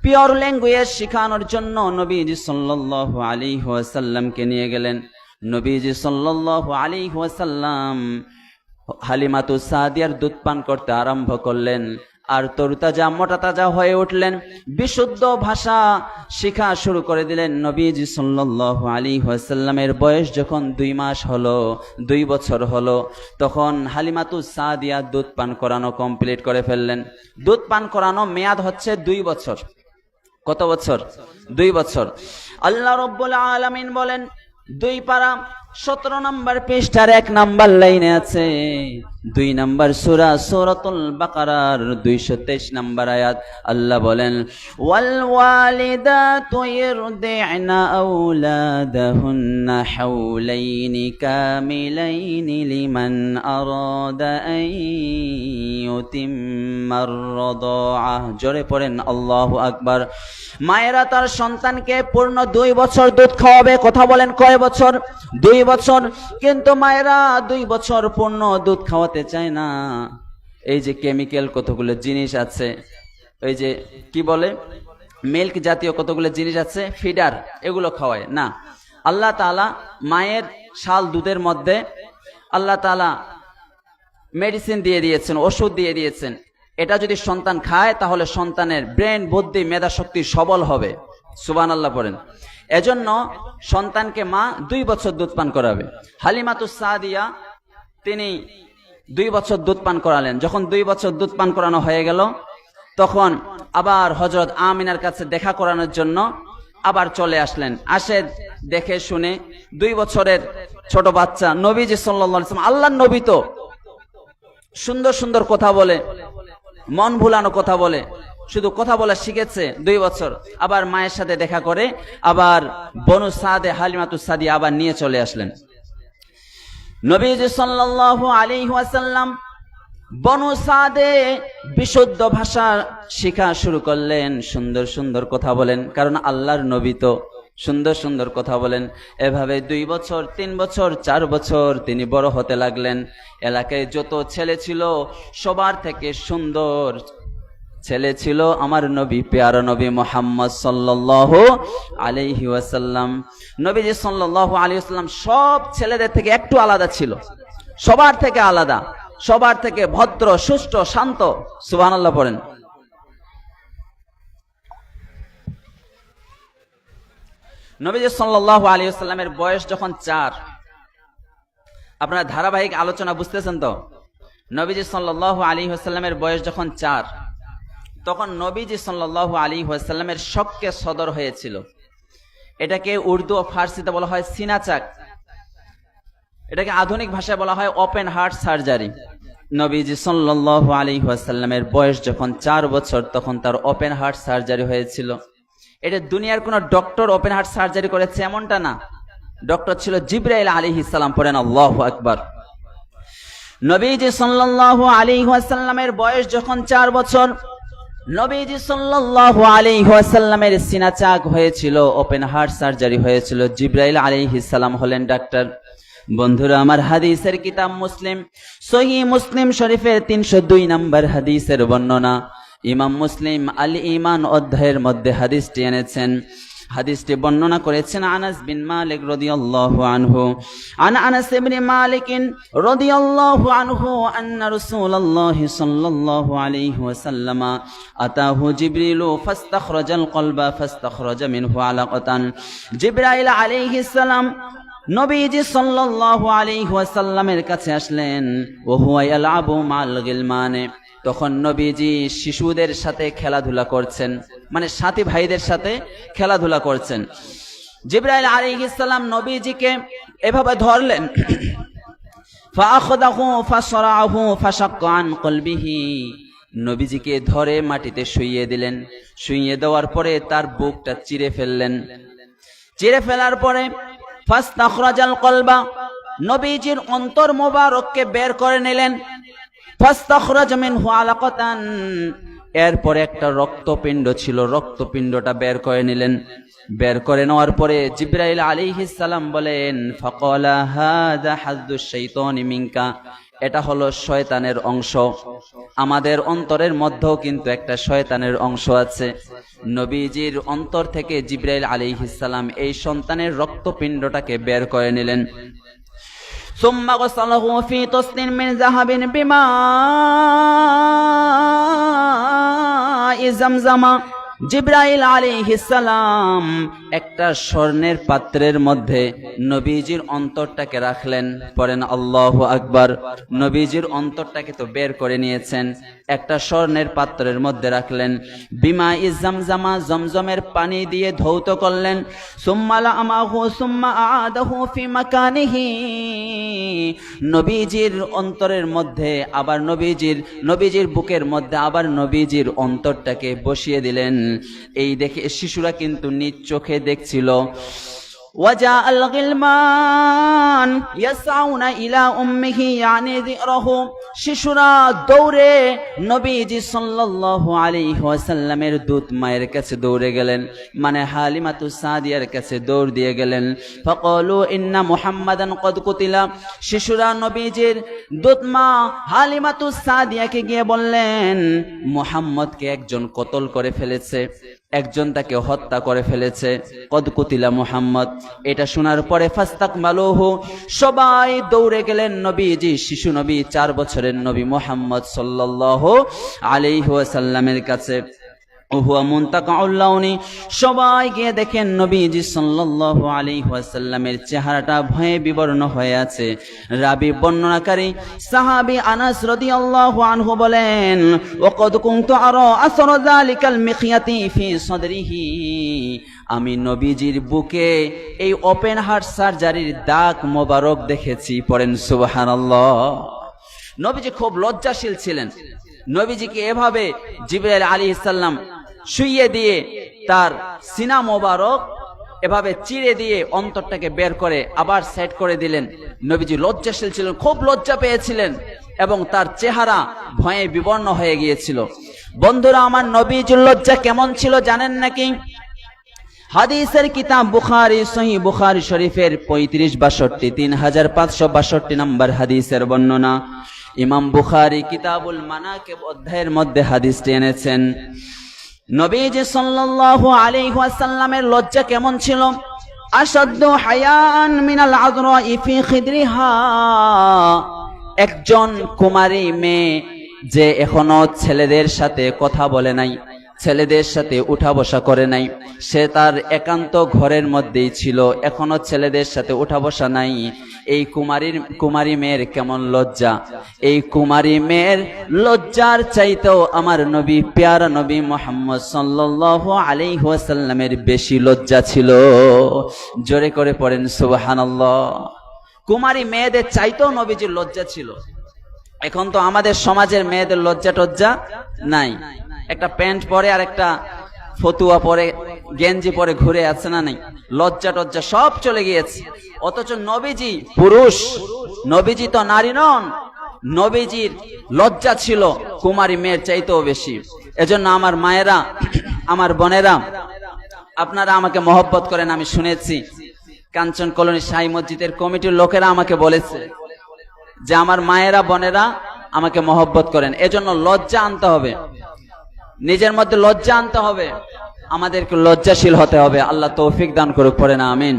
পিওর ল্যাঙ্গুয়েজ শেখানোর জন্য নবীজি সাল্লাল্লাহু আলাইহি ওয়াসাল্লামকে নিয়ে গেলেন। নবীজি সাল্লাল্লাহু আলাইহি ওয়াসাল্লাম হালিমাতুস সাদিয়ার দুধ পান করতে আরম্ভ করলেন, আর তরতাজা মোটা তাজা হয়ে উঠলেন, বিশুদ্ধ ভাষা শিখা শুরু করে দিলেন। নবীজি সাল্লাল্লাহু আলাইহি ওয়াসাল্লামের বয়স যখন 2 মাস হলো, 2 বছর হলো, তখন হালিমাতুস সাদিয়া দুধ পান করানো কমপ্লিট করে ফেললেন। দুধ পান করানো মেয়াদ হচ্ছে 2 বছর। কত বছর? 2 বছর। আল্লাহ রাব্বুল আলামিন বলেন, 2 পারা 17 নম্বর পৃষ্ঠার 1 নম্বর লাইনে আছে, 2 নম্বর সূরা সূরাতুল বাকারার 223 নম্বর আয়াত। আল্লাহ বলেন, ওয়াল ওয়ালিদাতু ইরদি'না আওলাদাহুন্না হাওলাইনি কামিলাইনি লিমান আরাদা আন ইউতিম্মার রাদাআহ। জোরে পড়েন আল্লাহু আকবার। মায়েরা তার সন্তানকে পূর্ণ 2 বছর দুধ খাওয়াবে। কথা বলেন, কয় বছর? 2 বছর। কিন্তু মায়েরা 2 বছর পূর্ণ দুধ খাওয়াতে চায় না। এই যে কেমিক্যাল কতগুলো জিনিস আছে, এই যে কি বলে মিল্ক জাতীয় কতগুলো জিনিস আছে, ফিডার, এগুলো খাওয়ায় না। আল্লাহ তাআলা মায়ের শাল দুধের মধ্যে আল্লাহ তাআলা মেডিসিন দিয়ে দিয়েছেন, ওষুধ দিয়ে দিয়েছেন। এটা যদি সন্তান খায় তাহলে সন্তানের ব্রেন, বুদ্ধি, মেধা শক্তি সবল হবে। সুবহানাল্লাহ পড়েন। এজন্য সন্তানকে মা 2 বছর দুধ পান করাবে। হালিমাতুস সাদিয়া তিনি 2 বছর দুধ পান করালেন। যখন 2 বছর দুধ পান করানো হয়ে গেল, তখন আবার হযরত আমিনার কাছে দেখা করানোর জন্য আবার চলে আসলেন। আসে দেখে শুনে 2 বছরের ছোট বাচ্চা, নবীজি সাল্লাল্লাহু আলাইহি ওয়াসাল্লাম, আল্লাহর নবী তো সুন্দর সুন্দর কথা বলে, মন ভুলানো কথা বলে, শুধু কথা বলা শিখেছে 2 বছর। আবার মায়ের সাথে দেখা করে আবার বনু সাদে হালিমাতুস সাদিয়া আবার নিয়ে চলে আসলেন। নবীজি সাল্লাল্লাহু আলাইহি ওয়াসাল্লাম বনু সাদে বিশুদ্ধ ভাষা শেখা শুরু করলেন, সুন্দর সুন্দর কথা বলেন, কারণ আল্লাহর নবী তো সুন্দর সুন্দর কথা বলেন। এভাবে 2 বছর, 3 বছর, 4 বছর তিনি বড় হতে লাগলেন। এলাকায় যত ছেলে ছিল সবার থেকে সুন্দর ছেলে ছিল আমার নবী, পেয়ারা নবী মুহাম্মদ সাল্লাল্লাহু আলাইহি ওয়াসাল্লাম। নবীজি সাল্লাল্লাহু আলাইহি ওয়াসাল্লাম সব ছেলেদের থেকে একটু আলাদা ছিল, সবার থেকে আলাদা, সবার থেকে ভদ্র, সুষ্ঠু, শান্ত। সুবহানাল্লাহ পড়েন। নবীজি সাল্লাল্লাহু আলাইহি ওয়াসাল্লামের বয়স যখন 4, আপনারা ধারাবাহিক আলোচনা বুঝতেছেন তো? নবীজি সাল্লাল্লাহু আলাইহি ওয়াসাল্লামের বয়স যখন 4, তখন নবীজি সাল্লাল্লাহু আলাইহি ওয়াসাল্লামের শক্কে সদর হয়েছিল। এটাকে উর্দু ও ফার্সিতে বলা হয় সিনাচাক, এটাকে আধুনিক ভাষায় বলা হয় ওপেন হার্ট সার্জারি। নবীজি সাল্লাল্লাহু আলাইহি ওয়াসাল্লামের বয়স যখন 4 বছর তখন তার ওপেন হার্ট সার্জারি হয়েছিল। এটা দুনিয়ার কোন ডক্টর ওপেন হার্ট সার্জারি করেছে এমনটা না, ডক্টর ছিল জিবরাইল আলাইহিস সালাম। পড়েন আল্লাহু আকবার। নবীজি সাল্লাল্লাহু আলাইহি ওয়াসাল্লামের বয়স যখন 4 বছর, নবীজি সাল্লাল্লাহু আলাইহি ওয়াসাল্লামের সিনা চাক হয়েছিল, ওপেন হার্ট সার্জারি হয়েছিল। জিবরাইল আলাইহিস সালাম হলেন ডাক্তার। বন্ধুরা আমার, হাদিসের কিতাব মুসলিম, সহিহ মুসলিম শরীফের 302 নম্বর হাদিসের বর্ণনা। ইমাম মুসলিম আল ঈমান অধ্যায়ের মধ্যে হাদিসটি এনেছেন। হাদিসটি বর্ণনা করেছেন আনাস বিন মালিক রাদিয়াল্লাহু আনহু। আনাস ইবনে মালিক রাদিয়াল্লাহু আনহু আন্না রাসূলুল্লাহ সাল্লাল্লাহু আলাইহি ওয়াসাল্লাম আতাহু জিবরিলু ফাস্তাখরাজাল কলবা ফাস্তাখরাজা মিনহু আলাকাতান। জিবরাইল আলাইহিস সালাম নবীজি সাল্লাল্লাহু আলাইহি ওয়াসাল্লামের কাছে আসলেন। ওয়া হুয়া ইয়ালআবু মাল গিলমানে, তখন নবীজি শিশুদের সাথে খেলাধুলা করছেন, মানে সাথী ভাইদের সাথে খেলাধুলা করছেন। জিবরাইল আলাইহিস সালাম নবীজিকে এভাবে ধরলেন। ফাআখাযাহু ফাসরাহু ফাশাক্কা আন কলবিহি, নবীজিকে ধরে মাটিতে শুইয়ে দিলেন। শুইয়ে দেওয়ার পরে তার বুকটা চিরে ফেললেন। চিরে ফেলার পরে ফাস্তাখরাজাল কলবা, নবীজির অন্তর মোবারককে বের করে নিলেন। ফাস্তাখরাজ মিনহু আলাকাতান, এরপরে একটা রক্তপিণ্ড ছিল, রক্তপিণ্ডটা বের করে নিলেন। বের করে নেওয়ার পরে জিবরাইল আলাইহিস সালাম বলেন, ফাকালা হাযা হাযুশ শাইতানি মিনকা, এটা হলো শয়তানের অংশ। আমাদের অন্তরের মধ্যেও কিন্তু একটা শয়তানের অংশ আছে। নবীজির অন্তর থেকে জিবরাইল আলাইহিস সালাম এই সন্তানের রক্তপিণ্ডটাকে বের করে নিলেন। সুম্মা গসালাহু ফি তাসনিন মিন যাহাবিন বিমা'i জামজামা, জিবরাইল আলাইহিস সালাম একটা স্বর্ণের পাত্রের মধ্যে নবীজির অন্তরটাকে রাখলেন। পড়েন আল্লাহু আকবার। নবীজির অন্তরটাকে তো বের করে নিয়েছেন, একটা স্বর্ণের পাত্রের মধ্যে রাখলেন। বিমা'i জামজামা, জমজমের পানি দিয়ে ধৌত করলেন। সুম্মা লামাহু সুম্মা আ'াদাহু ফি মাকানিহি, নবীজির অন্তরের মধ্যে আবার নবীজির বুকের মধ্যে আবার নবীজির অন্তরটাকে বসিয়ে দিলেন। এই দেখে শিশুরা কিন্তু নিজ চোখে দেখছিল। ওয়াজা আল গিলমান ইয়াসাউনা ইলা উম্মিহি ইয়ানি যিরাহু, শিশুরা দৌড়ে নবীজি সাল্লাল্লাহু আলাইহি ওয়াসাল্লামের দুধ মায়ের কাছে দৌড়ে গেলেন, মানে হালিমাতু সাদিয়ার কাছে দৌড় দিয়ে গেলেন। ফাকালু ইন্না মুহাম্মাদান কদ কুতিলা, শিশুরা নবীজির দুধ মা হালিমাতু সাদিয়াকে গিয়ে বললেন, মুহাম্মদকে একজন কতল করে ফেলেছে, একজন তাকে হত্যা করে ফেলেছে। কদ কুতিলা মুহাম্মদ, এটা শোনার পরে ফাস্তাকমালুহু, সবাই দৌড়ে গেলেন নবীজি, শিশু নবী 4 বছরের নবী মুহাম্মদ সাল্লাল্লাহু আলাইহি ওয়াসাল্লামের কাছে। ওহুয়া মুনতাকাউল লাউনি, সবাই গিয়ে দেখেন নবীজি সাল্লাল্লাহু আলাইহি ওয়াসাল্লামের চেহারাটা ভয়ে বিবর্ণ হয়ে আছে। রাবি বর্ণনাকারী সাহাবী আনাস রাদিয়াল্লাহু আনহু বলেন, ওয়াকাদ কুনতু আরা আসর যালিকাল মিখিয়াতি ফি সাদরিহি, আমি নবীজির বুকে এই ওপেন হার্ট সার্জারির দাগ মোবারক দেখেছি। পড়েন সুবহানাল্লাহ। নবীজি খুব লজ্জাশীল ছিলেন। নবীজিকে এভাবে জিবরাইল আলাইহিস সালাম শুইয়ে দিয়ে তার সিনা মোবারক এভাবে চিরে দিয়ে অন্তরটাকে বের করে আবার সেট করে দিলেন। নবীজি লজ্জাশীল ছিলেন, খুব লজ্জা পেয়েছিলেন এবং তার চেহারা ভয়ে বিবর্ণ হয়ে গিয়েছিল। বন্ধুরা আমার, নবীজির লজ্জা কেমন ছিল জানেন নাকি? হাদিসের কিতাব বুখারী, সহিহ বুখারী শরীফের 3562 3562 নম্বর হাদিসের বর্ণনা। ইমাম বুখারী কিতাবুল মানাকিব অধ্যায়ের মধ্যে হাদিসটি এনেছেন। নবীজি সাল্লাল্লাহু আলাইহি ওয়াসাল্লামের লজ্জা কেমন ছিল? আশাদ্দু হায়ান মিনাল আযরা'i ফি খিদরিহা, একজন কুমারী মেয়ে যে এখনো ছেলেদের সাথে কথা বলে নাই, ছেলেদের সাথে উঠা বসা করে নাই, সে তার একান্ত ঘরের মধ্যেই ছিল, এখনো ছেলেদের সাথে উঠা বসা নাই। এই কুমারী মেয়ের কেমন লজ্জা! এই কুমারী মেয়ের লজ্জার চাইতেও আমার নবী, প্যারা নবী মুহাম্মদ সাল্লাল্লাহু আলাইহি ওয়াসাল্লামের বেশি লজ্জা ছিল। জোরে করে পড়েন সুবহানাল্লাহ। কুমারী মেয়েদের চাইতেও নবীজির লজ্জা ছিল। এখন তো আমাদের সমাজের মেয়েদের লজ্জা টজ্জা নাই, একটা প্যান্ট পরে আর একটা ফতুয়া পরে গেঞ্জি পরে ঘুরে আছে না নাই, লজ্জা টজ্জা সব চলে গিয়েছে। অথচ নবীজি পুরুষ, নবীজি তো নারী নন, নবীজির লজ্জা ছিল কুমারী মেয়ের চাইতেও বেশি। এজন্য আমার মায়েরা, আমার বোনেরা, আপনারা আমাকে মহব্বত করেন। আমি শুনেছি কাঞ্চন কলোনি শাহী মসজিদের কমিটির লোকেরা আমাকে বলেছে যে আমার মায়েরা বোনেরা আমাকে মহব্বত করেন। এজন্য লজ্জা আনতে হবে, নিজের মধ্যে লজ্জা আনতে হবে, আমাদেরকে লজ্জাশীল হতে হবে। আল্লাহ তৌফিক দান করুক, পড়েন আমিন।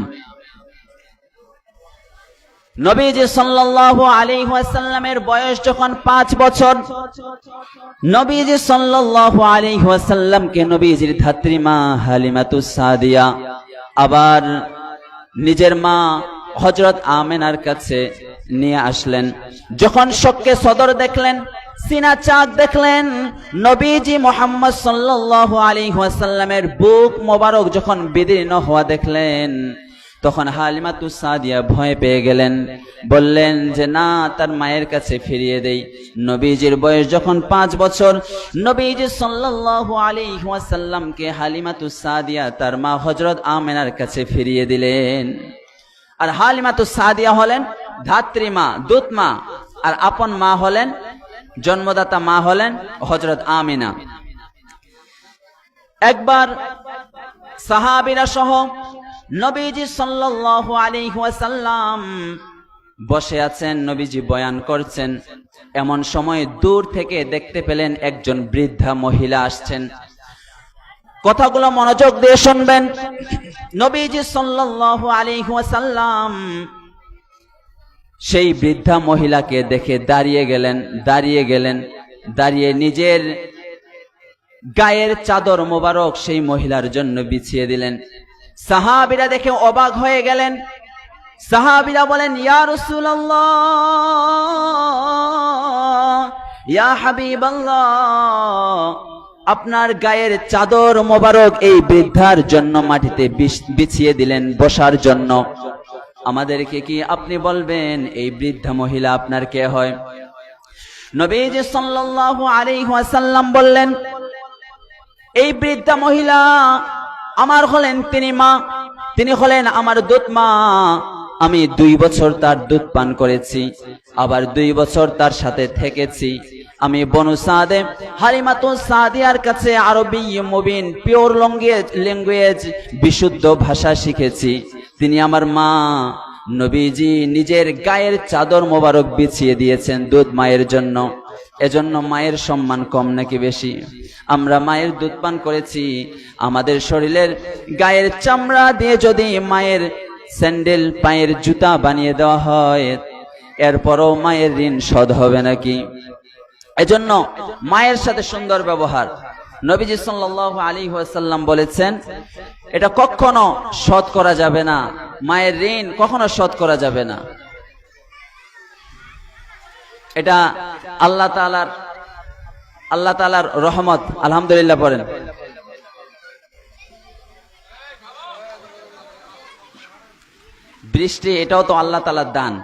নবীজি সাল্লাল্লাহু আলাইহি ওয়াসাল্লামের বয়স যখন 5 বছর, নবীজি সাল্লাল্লাহু আলাইহি ওয়াসাল্লামকে নবীজির ধাত্রী মা হালিমাতুস সাদিয়া আবার নিজের মা হযরত আমেনার কাছে নিয়ে আসলেন। যখন শোকে সদর দেখলেন, সিনা চাক দেখলেন, নবীজি মুহাম্মদ সাল্লাল্লাহু আলাইহি ওয়াসাল্লামের বুক মোবারক যখন বিদীর্ণ হওয়া দেখলেন, তখন হালিমাতুস সাদিয়া ভয় পেয়ে গেলেন, বললেন যে না, তার মায়ের কাছে ফিরিয়ে দেই। নবীজির বয়স যখন 5 বছর, নবীজি সাল্লাল্লাহু আলাইহি ওয়াসাল্লামকে হালিমাতুস সাদিয়া তার মা হযরত আমেনার কাছে ফিরিয়ে দিলেন। আর হালিমাতুস সাদিয়া হলেন ধাত্রী মা, দূত মা, আর আপন মা হলেন, জন্মদাতা মা হলেন হযরত আমিনা। একবার সাহাবীরা সহ নবীজি সাল্লাল্লাহু আলাইহি ওয়াসাল্লাম বসে আছেন, নবীজি বয়ান করছেন। এমন সময় দূর থেকে দেখতে পেলেন একজন বৃদ্ধা মহিলা আসছেন। কথাগুলো মনোযোগ দিয়ে শুনবেন। নবীজি সাল্লাল্লাহু আলাইহি ওয়াসাল্লাম সেই বৃদ্ধা মহিলাকে দেখে দাঁড়িয়ে নিজের গায়ের চাদর মোবারক সেই মহিলার জন্য বিছিয়ে দিলেন। সাহাবীরা দেখে অবাক হয়ে গেলেন। সাহাবীরা বলেন, ইয়া রাসূলুল্লাহ, ইয়া হাবিবাল্লাহ, আপনার গায়ের চাদর মোবারক এই বৃদ্ধার জন্য মাটিতে বিছিয়ে দিলেন বসার জন্য। আমাদেরকে কি আপনি বলবেন এই বৃদ্ধা মহিলা আপনার কে হয়? নবীজি সাল্লাল্লাহু আলাইহি ওয়াসাল্লাম বললেন, এই বৃদ্ধা মহিলা আমার হলেন তিনি মা, তিনি হলেন আমার দুধ মা। আমি 2 বছর তার দুধ পান করেছি, আবার 2 বছর তার সাথে থেকেছি। আমি বনু সাদে হালিমাতুস সাদিয়ার কাছে আরবি মুবিন, পিওর ল্যাঙ্গুয়েজ, বিশুদ্ধ ভাষা শিখেছি। তিনি আমার মা। নবীজি নিজের গায়ের চাদর মোবারক বিছিয়ে দিয়েছেন দুধ মায়ের জন্য। এজন্য মায়ের সম্মান কম নাকি বেশি? আমরা মায়ের দুধ পান করেছি, আমাদের শরীরের গায়ের চামড়া দিয়ে যদি মায়ের স্যান্ডেল, পায়ের জুতা বানিয়ে দেওয়া হয়, এরপরও মায়ের ঋণ শোধ হবে নাকি? এজন্য মায়ের সাথে সুন্দর ব্যবহার। নবীজি সাল্লাল্লাহু আলাইহি ওয়াসাল্লাম বলেছেন, এটা কখনো শোধ করা যাবে না, মায়ের ঋণ কখনো শোধ করা যাবে না। এটা আল্লাহ তাআলার রহমত। আলহামদুলিল্লাহ পড়েন। বৃষ্টি এটাও তো আল্লাহ তাআলার দান।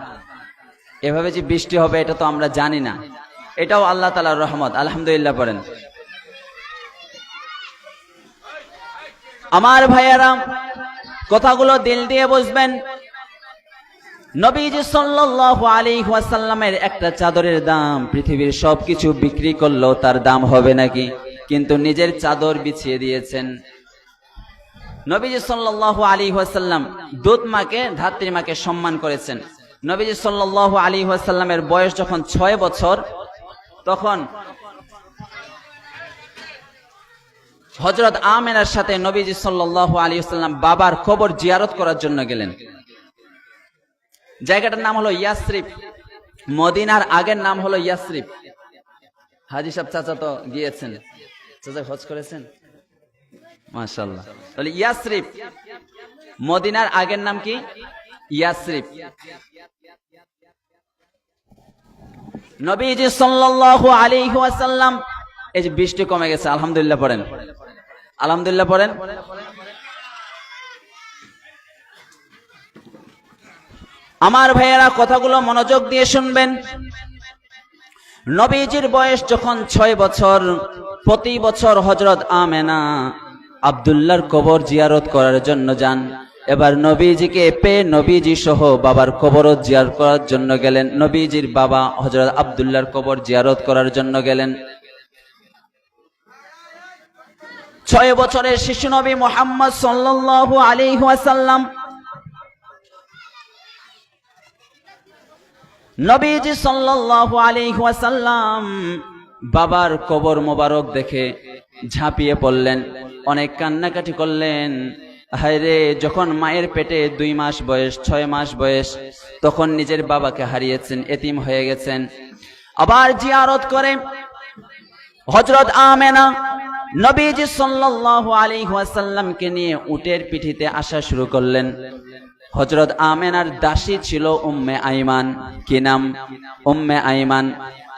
এভাবে যে বৃষ্টি হবে এটা তো আমরা জানি না, এটাও আল্লাহ তাআলার রহমত। আলহামদুলিল্লাহ পড়েন। আমার ভাইয়েরা, কথাগুলো দিল দিয়ে বুঝবেন। নবীজি সাল্লাল্লাহু আলাইহি ওয়াসাল্লামের একটা চাদরের দাম পৃথিবীর সবকিছু বিক্রি করলেও তার দাম হবে নাকি? কিন্তু নিজের চাদর বিছিয়ে দিয়েছেন। নবীজি সাল্লাল্লাহু আলাইহি ওয়াসাল্লাম দুধ মাকে, ধাত্রী মাকে সম্মান করেছেন। নবীজি সাল্লাল্লাহু আলাইহি ওয়াসাল্লামের বয়স যখন 6 বছর, তখন হযরত আমেনার সাথে নবীজি সাল্লাল্লাহু আলাইহি ওয়াসাল্লাম বাবার কবর জিয়ারত করার জন্য গেলেন। জায়গাটার নাম হলো ইয়াসরিব। মদিনার আগের নাম হলো ইয়াসরিব। হাজী সাহেব চাচা তো গিয়েছেন, চাচা হজ করেছেন, মাশাআল্লাহ। তাহলে ইয়াসরিব, মদিনার আগের নাম কি? ইয়াসরিব। নবীজি সাল্লাল্লাহু আলাইহি ওয়াসাল্লাম, এই যে বৃষ্টি কমে গেছে, আলহামদুলিল্লাহ পড়েন, আলহামদুলিল্লাহ পড়েন। আমার ভাইয়েরা কথাগুলো মনোযোগ দিয়ে শুনবেন। নবীজির বয়স যখন 6 বছর, প্রতি বছর হযরত আমেনা আব্দুল্লাহর কবর জিয়ারত করার জন্য যান। এবার নবীজিকে পেয়ে নবীজি সহ বাবার কবরও জিয়ারত করার জন্য গেলেন। নবীজির বাবা হযরত আব্দুল্লাহর কবর জিয়ারত করার জন্য গেলেন। 6 বছরের শিশু নবী মুহাম্মদ সাল্লাল্লাহু আলাইহি ওয়াসাল্লাম, নবীজি সাল্লাল্লাহু আলাইহি ওয়াসাল্লাম বাবার কবর মোবারক দেখে ঝাঁপিয়ে পড়লেন, অনেক কান্নাকাটি করলেন। হায়রে, যখন মায়ের পেটে 2 মাস বয়স, 6 মাস বয়স, তখন নিজের বাবাকে হারিয়েছেন, এতিম হয়ে গেছেন। আবার জিয়ারত করে হযরত আমেনা নবীজি সাল্লাল্লাহু আলাইহি ওয়াসাল্লামকে নিয়ে উটের পিঠিতে আসা শুরু করলেন। হযরত আমেনার দাসী ছিল উম্মে আইমান। কি নাম? উম্মে আইমান।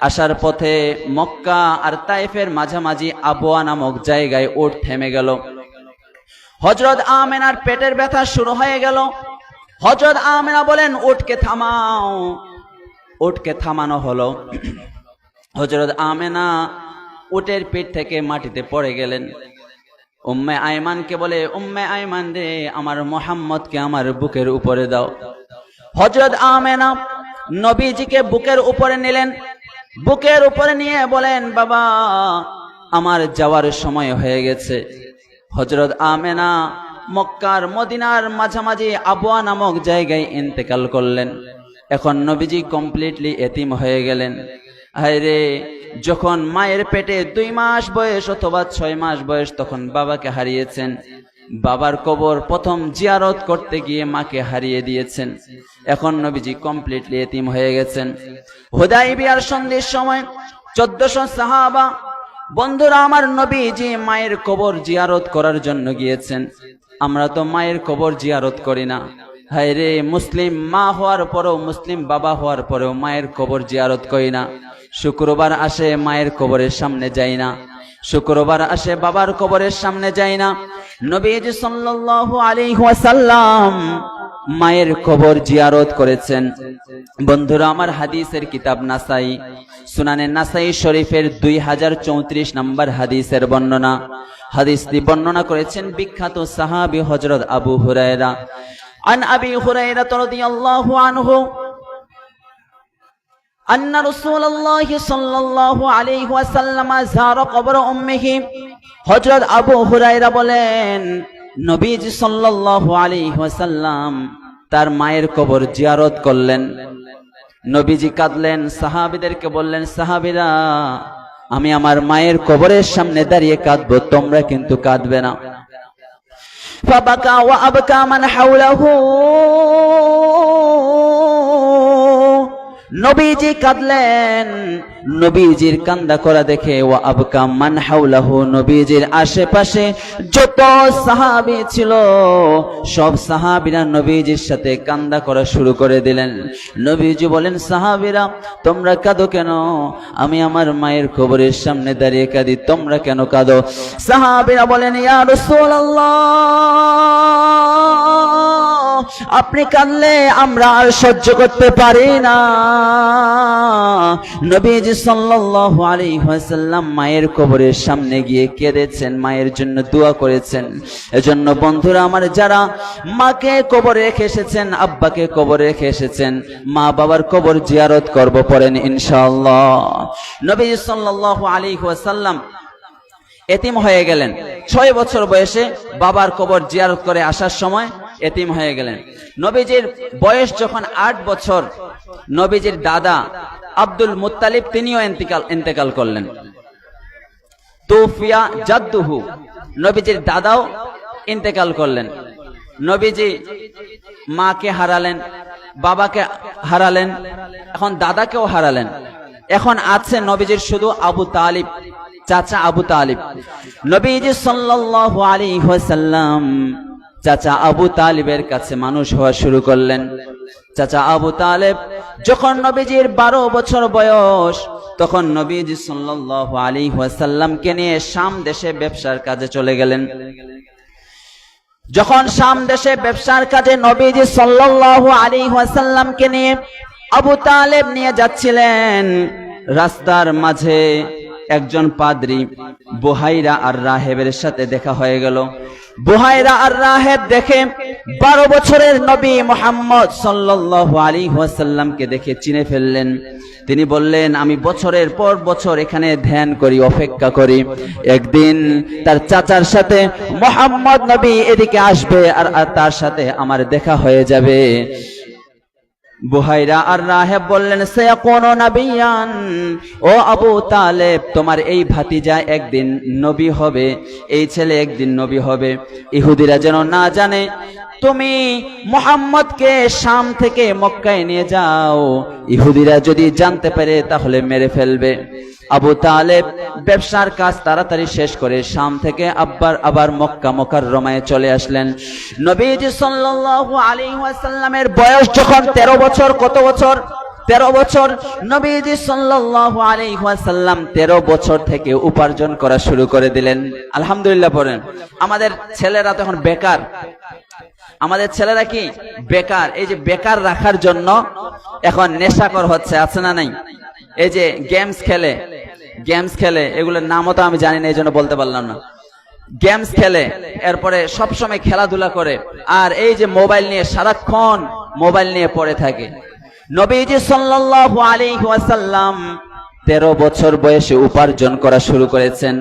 আসার পথে মক্কা আর তায়েফের মাঝামাঝি আবওয়া নামক জায়গায় উট থেমে গেল। হযরত আমেনার পেটের ব্যথা শুরু হয়ে গেল। হযরত আমেনা বলেন, উটকে থামাও। উটকে থামানো হলো। হযরত আমেনা উটের পিঠ থেকে মাটিতে পড়ে গেলেন। উম্মে আইমানকে বলে, উম্মে আইমান রে, আমার মুহাম্মদকে আমার বুকের উপরে দাও। হযরত আমেনা নবীজিকে বুকের উপরে নিলেন। বুকের উপরে নিয়ে বলেন, বাবা, আমার যাওয়ার সময় হয়ে গেছে। হযরত আমেনা মক্কার মদিনার মাঝামাঝি আবওয়া নামক জায়গায় ইন্তেকাল করলেন। এখন নবীজি কমপ্লিটলি এতিম হয়ে গেলেন। হায়রে, যখন মায়ের পেটে 2 মাস বয়স অথবা 6 মাস বয়স, তখন বাবাকে হারিয়েছেন। বাবার কবর প্রথম জিয়ারত করতে গিয়ে মাকে হারিয়ে দিয়েছেন। এখন নবীজি কমপ্লিটলি এতিম হয়ে গেছেন। হুদায়বিয়ার সন্ধির সময় 1400 সাহাবা, বন্ধুরা আমার, নবীজি মায়ের কবর জিয়ারত করার জন্য গিয়েছেন। আমরা তো মায়ের কবর জিয়ারত করি না। হায়রে, মুসলিম মা হওয়ার পরেও, মুসলিম বাবা হওয়ার পরেও মায়ের কবর জিয়ারত করি না। শুক্রবার আসে মায়ের কবরের সামনে যাই না, শুক্রবার আসে বাবার কবরের সামনে যাই না। নবীজি সাল্লাল্লাহু আলাইহি ওয়াসাল্লাম মায়ের কবর জিয়ারত করেছেন। বন্ধুরা আমার, হাদিসের কিতাব নাসাই, সুনানে নাসাই শরীফের 2034 নম্বর হাদিসের বর্ণনা। হাদিসটি বর্ণনা করেছেন বিখ্যাত সাহাবী হযরত আবু হুরায়রা। আন আবি হুরায়রা রাদিয়াল্লাহু আনহু আন্না রাসূলুল্লাহ সাল্লাল্লাহু আলাইহি ওয়াসাল্লাম যারা কবর উম্মিহি। হযরত আবু হুরায়রা বলেন, নবীজি সাল্লাল্লাহু আলাইহি ওয়াসাল্লাম তার মায়ের কবর জিয়ারত করলেন। নবীজি কাঁদলেন, সাহাবীদেরকে বললেন, সাহাবীরা, আমি আমার মায়ের কবরের সামনে দাঁড়িয়ে কাঁদবো, তোমরা কিন্তু কাঁদবে না। ফাবাকা ওয়া আবকা মান হাওলাহু। নবীজি কাঁদলেন। নবীজির কান্দা করা দেখে ওয়া আবকা মান হাওলাহু, নবীজির আশেপাশে যত সাহাবী ছিল সব সাহাবীরা নবীজির সাথে কান্দা করা শুরু করে দিলেন। নবীজি বলেন, সাহাবীরা, তোমরা কাঁদো কেন? আমি আমার মায়ের কবরের সামনে দাঁড়িয়ে কাঁদি, তোমরা কেন কাঁদো? সাহাবীরা বলেন, ইয়া রাসূলুল্লাহ, আপনি কাঁদলে আমরা আর সহ্য করতে পারি না। নবীজি সাল্লাল্লাহু আলাইহি ওয়াসাল্লাম মায়ের কবরের সামনে গিয়ে কেঁদেছেন, মায়ের জন্য দোয়া করেছেন। এজন্য বন্ধুরা আমার, যারা মাকে কবরে রেখে এসেছেন, আব্বাকে কবরে রেখে এসেছেন, মা বাবার কবর জিয়ারত করব, পড়েন ইনশাআল্লাহ। নবীজি সাল্লাল্লাহু আলাইহি ওয়াসাল্লাম এতিম হয়ে গেলেন। 6 বছর বয়সে বাবার কবর জিয়ারত করে আসার সময় এতিম হয়ে গেলেন। নবীজির বয়স যখন 8 বছর, নবীজির দাদা আব্দুল মুত্তালিব তিনিও ইন্তেকাল করলেন। তুফিয়া জাদ্দুহু, নবীজির দাদাও ইন্তেকাল করলেন। নবীজি মাকে হারালেন, বাবাকে হারালেন, এখন দাদাকেও হারালেন। এখন আছে নবীজির শুধু আবু তালিব। চাচা আবু তালিব। নবীজি সাল্লাল্লাহু আলাইহি ওয়াসাল্লাম চাচা আবু তালিবের কাছে মানুষ হওয়া শুরু করলেন। চাচা আবু তালেব যখন নবীজির 12 বছর বয়স, তখন নবীজি সাল্লাল্লাহু আলাইহি ওয়াসাল্লামকে নিয়ে শাম দেশে ব্যবসার কাজে চলে গেলেন। যখন শাম দেশে ব্যবসার কাজে নবীজি সাল্লাল্লাহু আলাইহি ওয়াসাল্লামকে নিয়ে আবু তালেব নিয়ে যাচ্ছিলেন, রাস্তার মাঝে একজন পাদ্রী বুহাইরা আর রাহেবের সাথে দেখা হয়ে গেল। বুহাইরা আর রাহেব দেখে 12 বছরের নবী মুহাম্মদ সাল্লাল্লাহু আলাইহি ওয়াসাল্লামকে দেখে চিনে ফেললেন। তিনি বললেন, আমি বছরের পর বছর এখানে ধ্যান করি, অপেক্ষা করি, একদিন তার চাচার সাথে মুহাম্মদ নবী এদিকে আসবে আর তার সাথে আমার দেখা হয়ে যাবে। বুহাইরা আর রাহেব বললেন, সায়াকুনু নাবিয়ান, ও আবু তালেব, তোমার এই ভাতিজা একদিন নবী হবে, এই ছেলে একদিন নবী হবে। ইহুদিরা যেন না জানে তুমি মুহাম্মদকে শাম থেকে মক্কায় নিয়ে যাও, ইহুদিরা যদি জানতে পারে তাহলে মেরে ফেলবে। আবু তালেব ব্যবসার কাজ তাড়াতাড়ি শেষ করে শাম থেকে আবার মক্কা মুকাররমায় চলে আসলেন। নবীজি সাল্লাল্লাহু আলাইহি ওয়াসাল্লামের বয়স যখন 13 বছর, কত বছর? 13 বছর। নবীজি সাল্লাল্লাহু আলাইহি ওয়াসাল্লাম 13 বছর থেকে উপার্জন করা শুরু করে দিলেন। আলহামদুলিল্লাহ পড়েন। আমাদের ছেলেরা তো এখন বেকার। আমাদের ছেলেরা কি বেকার? এই যে বেকার রাখার জন্য এখন নেশাকর হচ্ছে, আছে না নাই? এই যে গেমস খেলে, এগুলোর নামও তো আমি জানি না, এই জন্য বলতে পারলাম না। গেমস খেলে, এরপরে সবসময় খেলাধুলা করে, আর এই যে মোবাইল নিয়ে সারাক্ষণ মোবাইল নিয়ে পড়ে থাকে। নবীজি সাল্লাল্লাহু আলাইহি ওয়াসাল্লাম 13 বছর বয়সে উপার্জন করা শুরু করেছেন।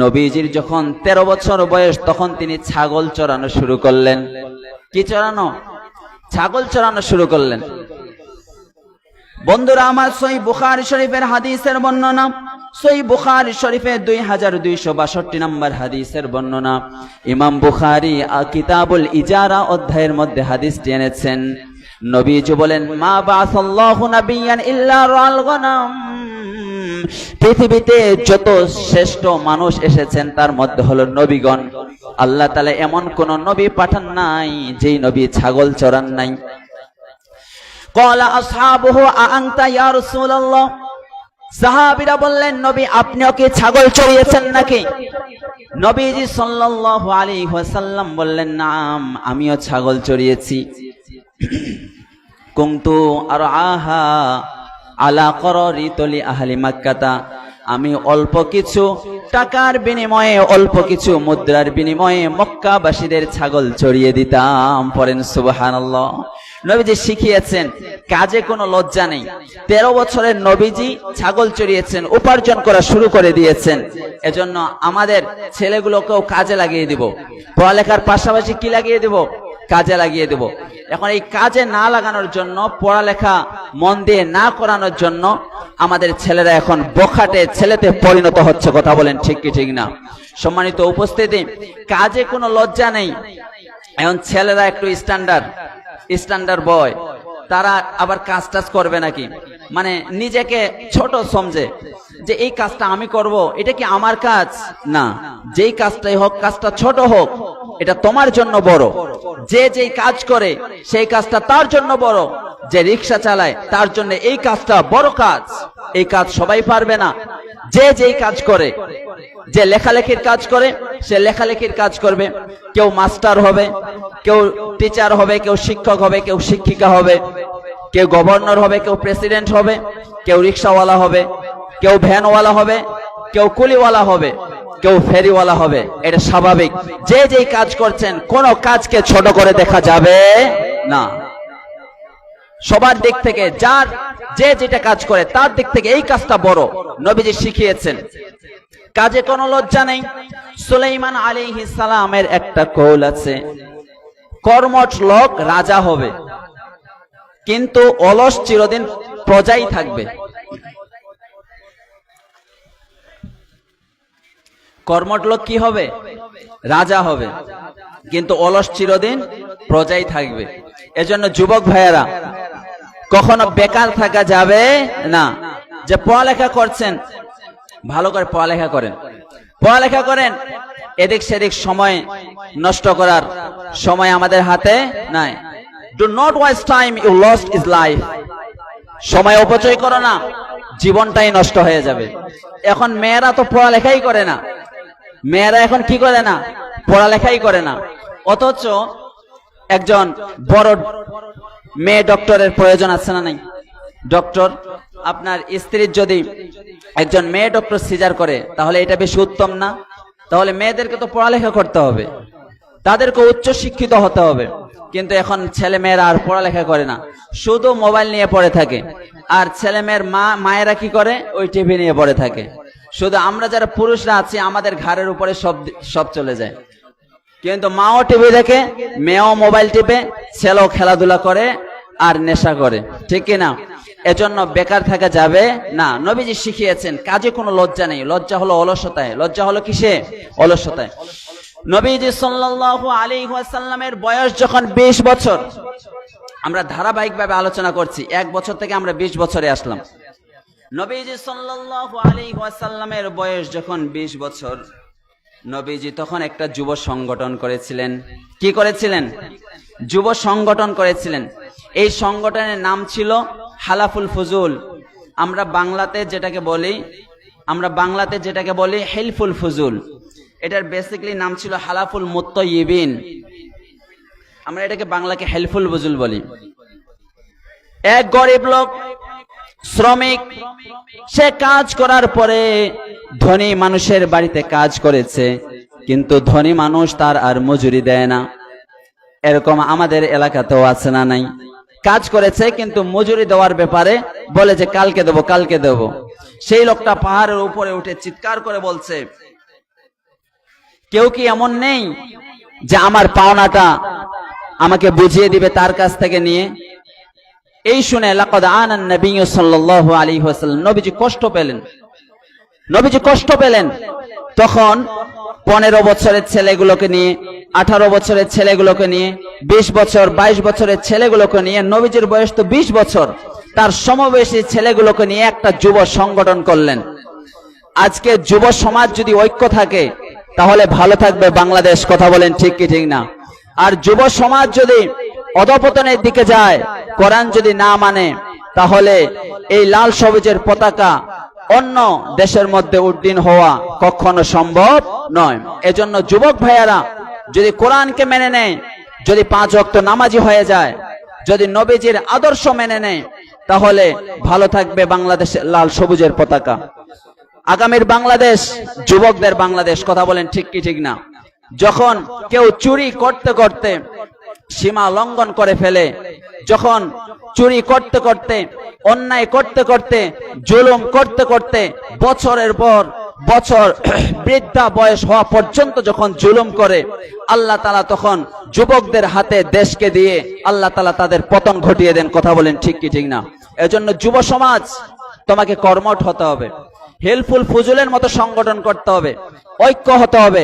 নবীজির যখন 13 বছর বয়স, তখন তিনি ছাগল চড়ানো শুরু করলেন। কি চড়ানো? ছাগল চড়ানো শুরু করলেন। বন্ধুরা আমার, সহিহ বুখারী শরীফের হাদিসের বর্ণনা, সহিহ বুখারী শরীফে 2262 নম্বর হাদিসের বর্ণনা। ইমাম বুখারী কিতাবুল ইজারা অধ্যায়ের মধ্যে হাদিসটি এনেছেন। নবীজি বলেন, মা বাসাল্লাহু নাবিয়ান ইল্লা রাল গনাম, পৃথিবীতে যত শ্রেষ্ঠ মানুষ এসেছেন তার মধ্যে হলো নবীগণ। আল্লাহ তাআলা এমন কোন নবী পাঠান নাই যেই নবী ছাগল চড়ান নাই। ক্বালা আসহাবুহু আনতা ইয়া রাসূলুল্লাহ, সাহাবীরা বললেন, নবী আপনিও কি ছাগল চড়িয়েছেন নাকি? নবীজি সাল্লাল্লাহু আলাইহি ওয়াসাল্লাম বললেন, নাম, আমিও ছাগল চড়িয়েছি। কুনতু আরআহা আলা করারিতলি আহলি মক্কাতা, আমি অল্প কিছু টাকার বিনিময়ে, অল্প কিছু মুদ্রার বিনিময়ে মক্কাবাসীদের ছাগল চড়িয়ে দিতাম। পড়েন সুবহানাল্লাহ। নবীজি শিখিয়েছেন, কাজে কোনো লজ্জা নেই। 13 বছরের নবীজি ছাগল চড়িয়েছেন, উপার্জন করা শুরু করে দিয়েছেন। এজন্য আমাদের ছেলেগুলোকেও কাজে লাগিয়ে দিব। পড়ালেখার পাশাপাশি কি লাগিয়ে দিব? কাজে লাগিয়ে দেব। এখন এই কাজে না লাগানোর জন্য, পড়ালেখা মন দিয়ে না করানোর জন্য আমাদের ছেলেরা এখন বখাটে ছেলেতে পরিণত হচ্ছে। কথা বলেন ঠিক কি ঠিক না? সম্মানিত উপস্থিতি, কাজে কোনো লজ্জা নেই। এখন ছেলেরা একটু স্ট্যান্ডার্ড বয়, তারা আবার কাজ টাজ করবে নাকি, মানে নিজেকে ছোট সমঝে যে এই কাজটা আমি করব, এটা কি আমার কাজ না। যেই কাজটাই হোক, কাজটা ছোট হোক, এটা তোমার জন্য বড়। যে যেই কাজ করে সেই কাজটা তার জন্য বড়। যে রিক্সা চালায় তার জন্য এই কাজটা বড় কাজ। এই কাজ সবাই পারবে না। যে যেই কাজ করে, যে লেখালেখির কাজ করে সে লেখালেখির কাজ করবে। কেউ মাস্টার হবে, কেউ টিচার হবে, কেউ শিক্ষক হবে, কেউ শিক্ষিকা হবে, কেউ গভর্নর হবে, কেউ প্রেসিডেন্ট হবে, কেউ রিক্সাওয়ালা হবে, কেউ ভ্যানওয়ালা হবে, কেউ কুলিওয়ালা হবে, কেউ ফেরিওয়ালা হবে। এটা স্বাভাবিক। যে যেই কাজ করছেন, কোন কাজকে ছোট করে দেখা যাবে না। সবার দিক থেকে, যার যে যেটা কাজ করে তার দিক থেকে এই কাজটা বড়। নবীজি শিখিয়েছেন, কাজে কোনো লজ্জা নেই। সুলাইমান আলাইহিস সালামের একটা কৌল আছে, কর্মঠ লোক রাজা হবে, কিন্তু অলস চিরদিন প্রজাই থাকবে। কর্মঠ লোক কি হবে? রাজা হবে, কিন্তু অলস চিরদিন প্রজাই থাকবে। এজন্য যুবক ভাইয়েরা, কখনো বেকার থাকা যাবে না। যে পড়ালেখা করছেন, ভালো করে পড়ালেখা করেন, পড়ালেখা করেন। এদিক সেদিক সময় নষ্ট করার সময় আমাদের হাতে নাই। Do not waste time, you lost is life. সময় অপচয় করো না, জীবনটাই নষ্ট হয়ে যাবে। এখন মেয়েরা তো পড়ালেখাই করে না, মেয়েরা এখন কি করে না, পড়ালেখাই করে না। অথচ একজন বড় মেয়ে ডক্টরের প্রয়োজন আছে না নাই? ডক্টর, আপনার স্ত্রীর যদি একজন মেয়ে ডক্টর সিজার করে তাহলে এটা বেশি উত্তম না? তাহলে মেয়েদেরকে তো পড়ালেখা করতে হবে, তাদেরকে উচ্চ শিক্ষিত হতে হবে। কিন্তু এখন ছেলে মেয়েরা আর পড়ালেখা করে না, শুধু মোবাইল নিয়ে পড়ে থাকে। আর ছেলে মেয়ের মায়েরা কি করে, ওই টিভি নিয়ে পড়ে থাকে। শুধু আমরা যারা পুরুষরা আছি আমাদের ঘাড়ের উপরে সব চলে যায়। কিন্তু মাও টিভি দেখে, মেয়েও মোবাইল টিপে, ছেলেও খেলাধুলা করে আর নেশা করে, ঠিক কিনা? এজন্য বেকার থাকা যাবে না। নবীজি শিখিয়েছেন কাজে কোনো লজ্জা নেই। লজ্জা হলো অলসতায়। লজ্জা হলো কিসে? অলসতায়। নবীজি সাল্লাল্লাহু আলাইহি ওয়াসাল্লামের বয়স যখন 20 বছর, আমরা ধারাবাহিকভাবে আলোচনা করছি, 1 বছর থেকে আমরা 20 বছরে আসলাম। নবীজি সাল্লাল্লাহু আলাইহি ওয়াসাল্লামের বয়স যখন 20 বছর, নবীজি তখন একটা যুব সংগঠন করেছিলেন। কি করেছিলেন? যুব সংগঠন করেছিলেন। এই সংগঠনের নাম ছিল হালাফুল ফুজুল। আমরা বাংলাতে যেটাকে বলি হেলফুল ফুজুল। এটার বেসিক্যালি নাম ছিল হালাফুল মুত্তাইয়িবিন। আমরা এটাকে বাংলাকে হেলফুল ফুজুল বলি। এক গরিব লোক, শ্রমিক, সে কাজ করার পরে ধনী মানুষের বাড়িতে কাজ করেছে, কিন্তু ধনী মানুষ তার আর মজুরি দেয় না। এরকম আমাদের এলাকাতেও আছে না নাই? কাজ করেছে কিন্তু মজুরি দেওয়ার ব্যাপারে বলে যে কালকে দেবো, কালকে দেবো। সেই লোকটা পাহাড়ের উপরে উঠে চিৎকার করে বলছে, কেউ কি এমন নেই যে আমার পাওনাটা আমাকে বুঝিয়ে দিবে তার কাছ থেকে নিয়ে? এই শুনে লাকাদ আনান নবী সাল্লাল্লাহু আলাইহি ওয়াসাল্লাম, নবীজি কষ্ট পেলেন। তখন 15 বছরের ছেলেগুলোকে নিয়ে, 18 বছরের ছেলেগুলোকে নিয়ে, 20 বছর 22 বছরের ছেলেগুলোকে নিয়ে, নবীজির বয়স তো 20 বছর, তার সমবয়সী ছেলেগুলোকে নিয়ে একটা যুব সংগঠন করলেন। আজকে যুব সমাজ যদি ঐক্য থাকে তাহলে ভালো থাকবে বাংলাদেশ। কথা বলেন ঠিক কি ঠিক না? আর যুব সমাজ যদি অধপতনের দিকে যায়, কোরআন যদি না মানে, তাহলে এই লাল সবুজের পতাকা অন্য দেশের মধ্যে উড্ডীন হওয়া কখনো সম্ভব নয়। এজন্য যুবক ভাইয়ারা যদি কোরআনকে মেনে নেয়, যদি 5 ওয়াক্ত নামাজি হয়ে যায়, যদি নবীজির আদর্শ মেনে নেয়, তাহলে ভালো থাকবে বাংলাদেশের লাল সবুজের পতাকা। আগামীর বাংলাদেশ যুবকদের বাংলাদেশ। কথা বলেন ঠিক কি ঠিক না? যখন কেউ চুরি করতে করতে সীমা লঙ্ঘন করে ফেলে, যখন চুরি করতে করতে, অন্যায় করতে করতে, জুলুম করতে করতে বছরের পর বছর বৃদ্ধা বয়স হওয়া পর্যন্ত যখন জুলুম করে, আল্লাহ তাআলা তখন যুবকদের হাতে দেশকে দিয়ে আল্লাহ তাআলা তাদের পতন ঘটিয়ে দেন। কথা বলেন ঠিক কি ঠিক না? এজন্য যুব সমাজ তোমাকে কর্মঠ হতে হবে, হেল্পফুল ফুজুলের মতো সংগঠন করতে হবে, ঐক্য হতে হবে,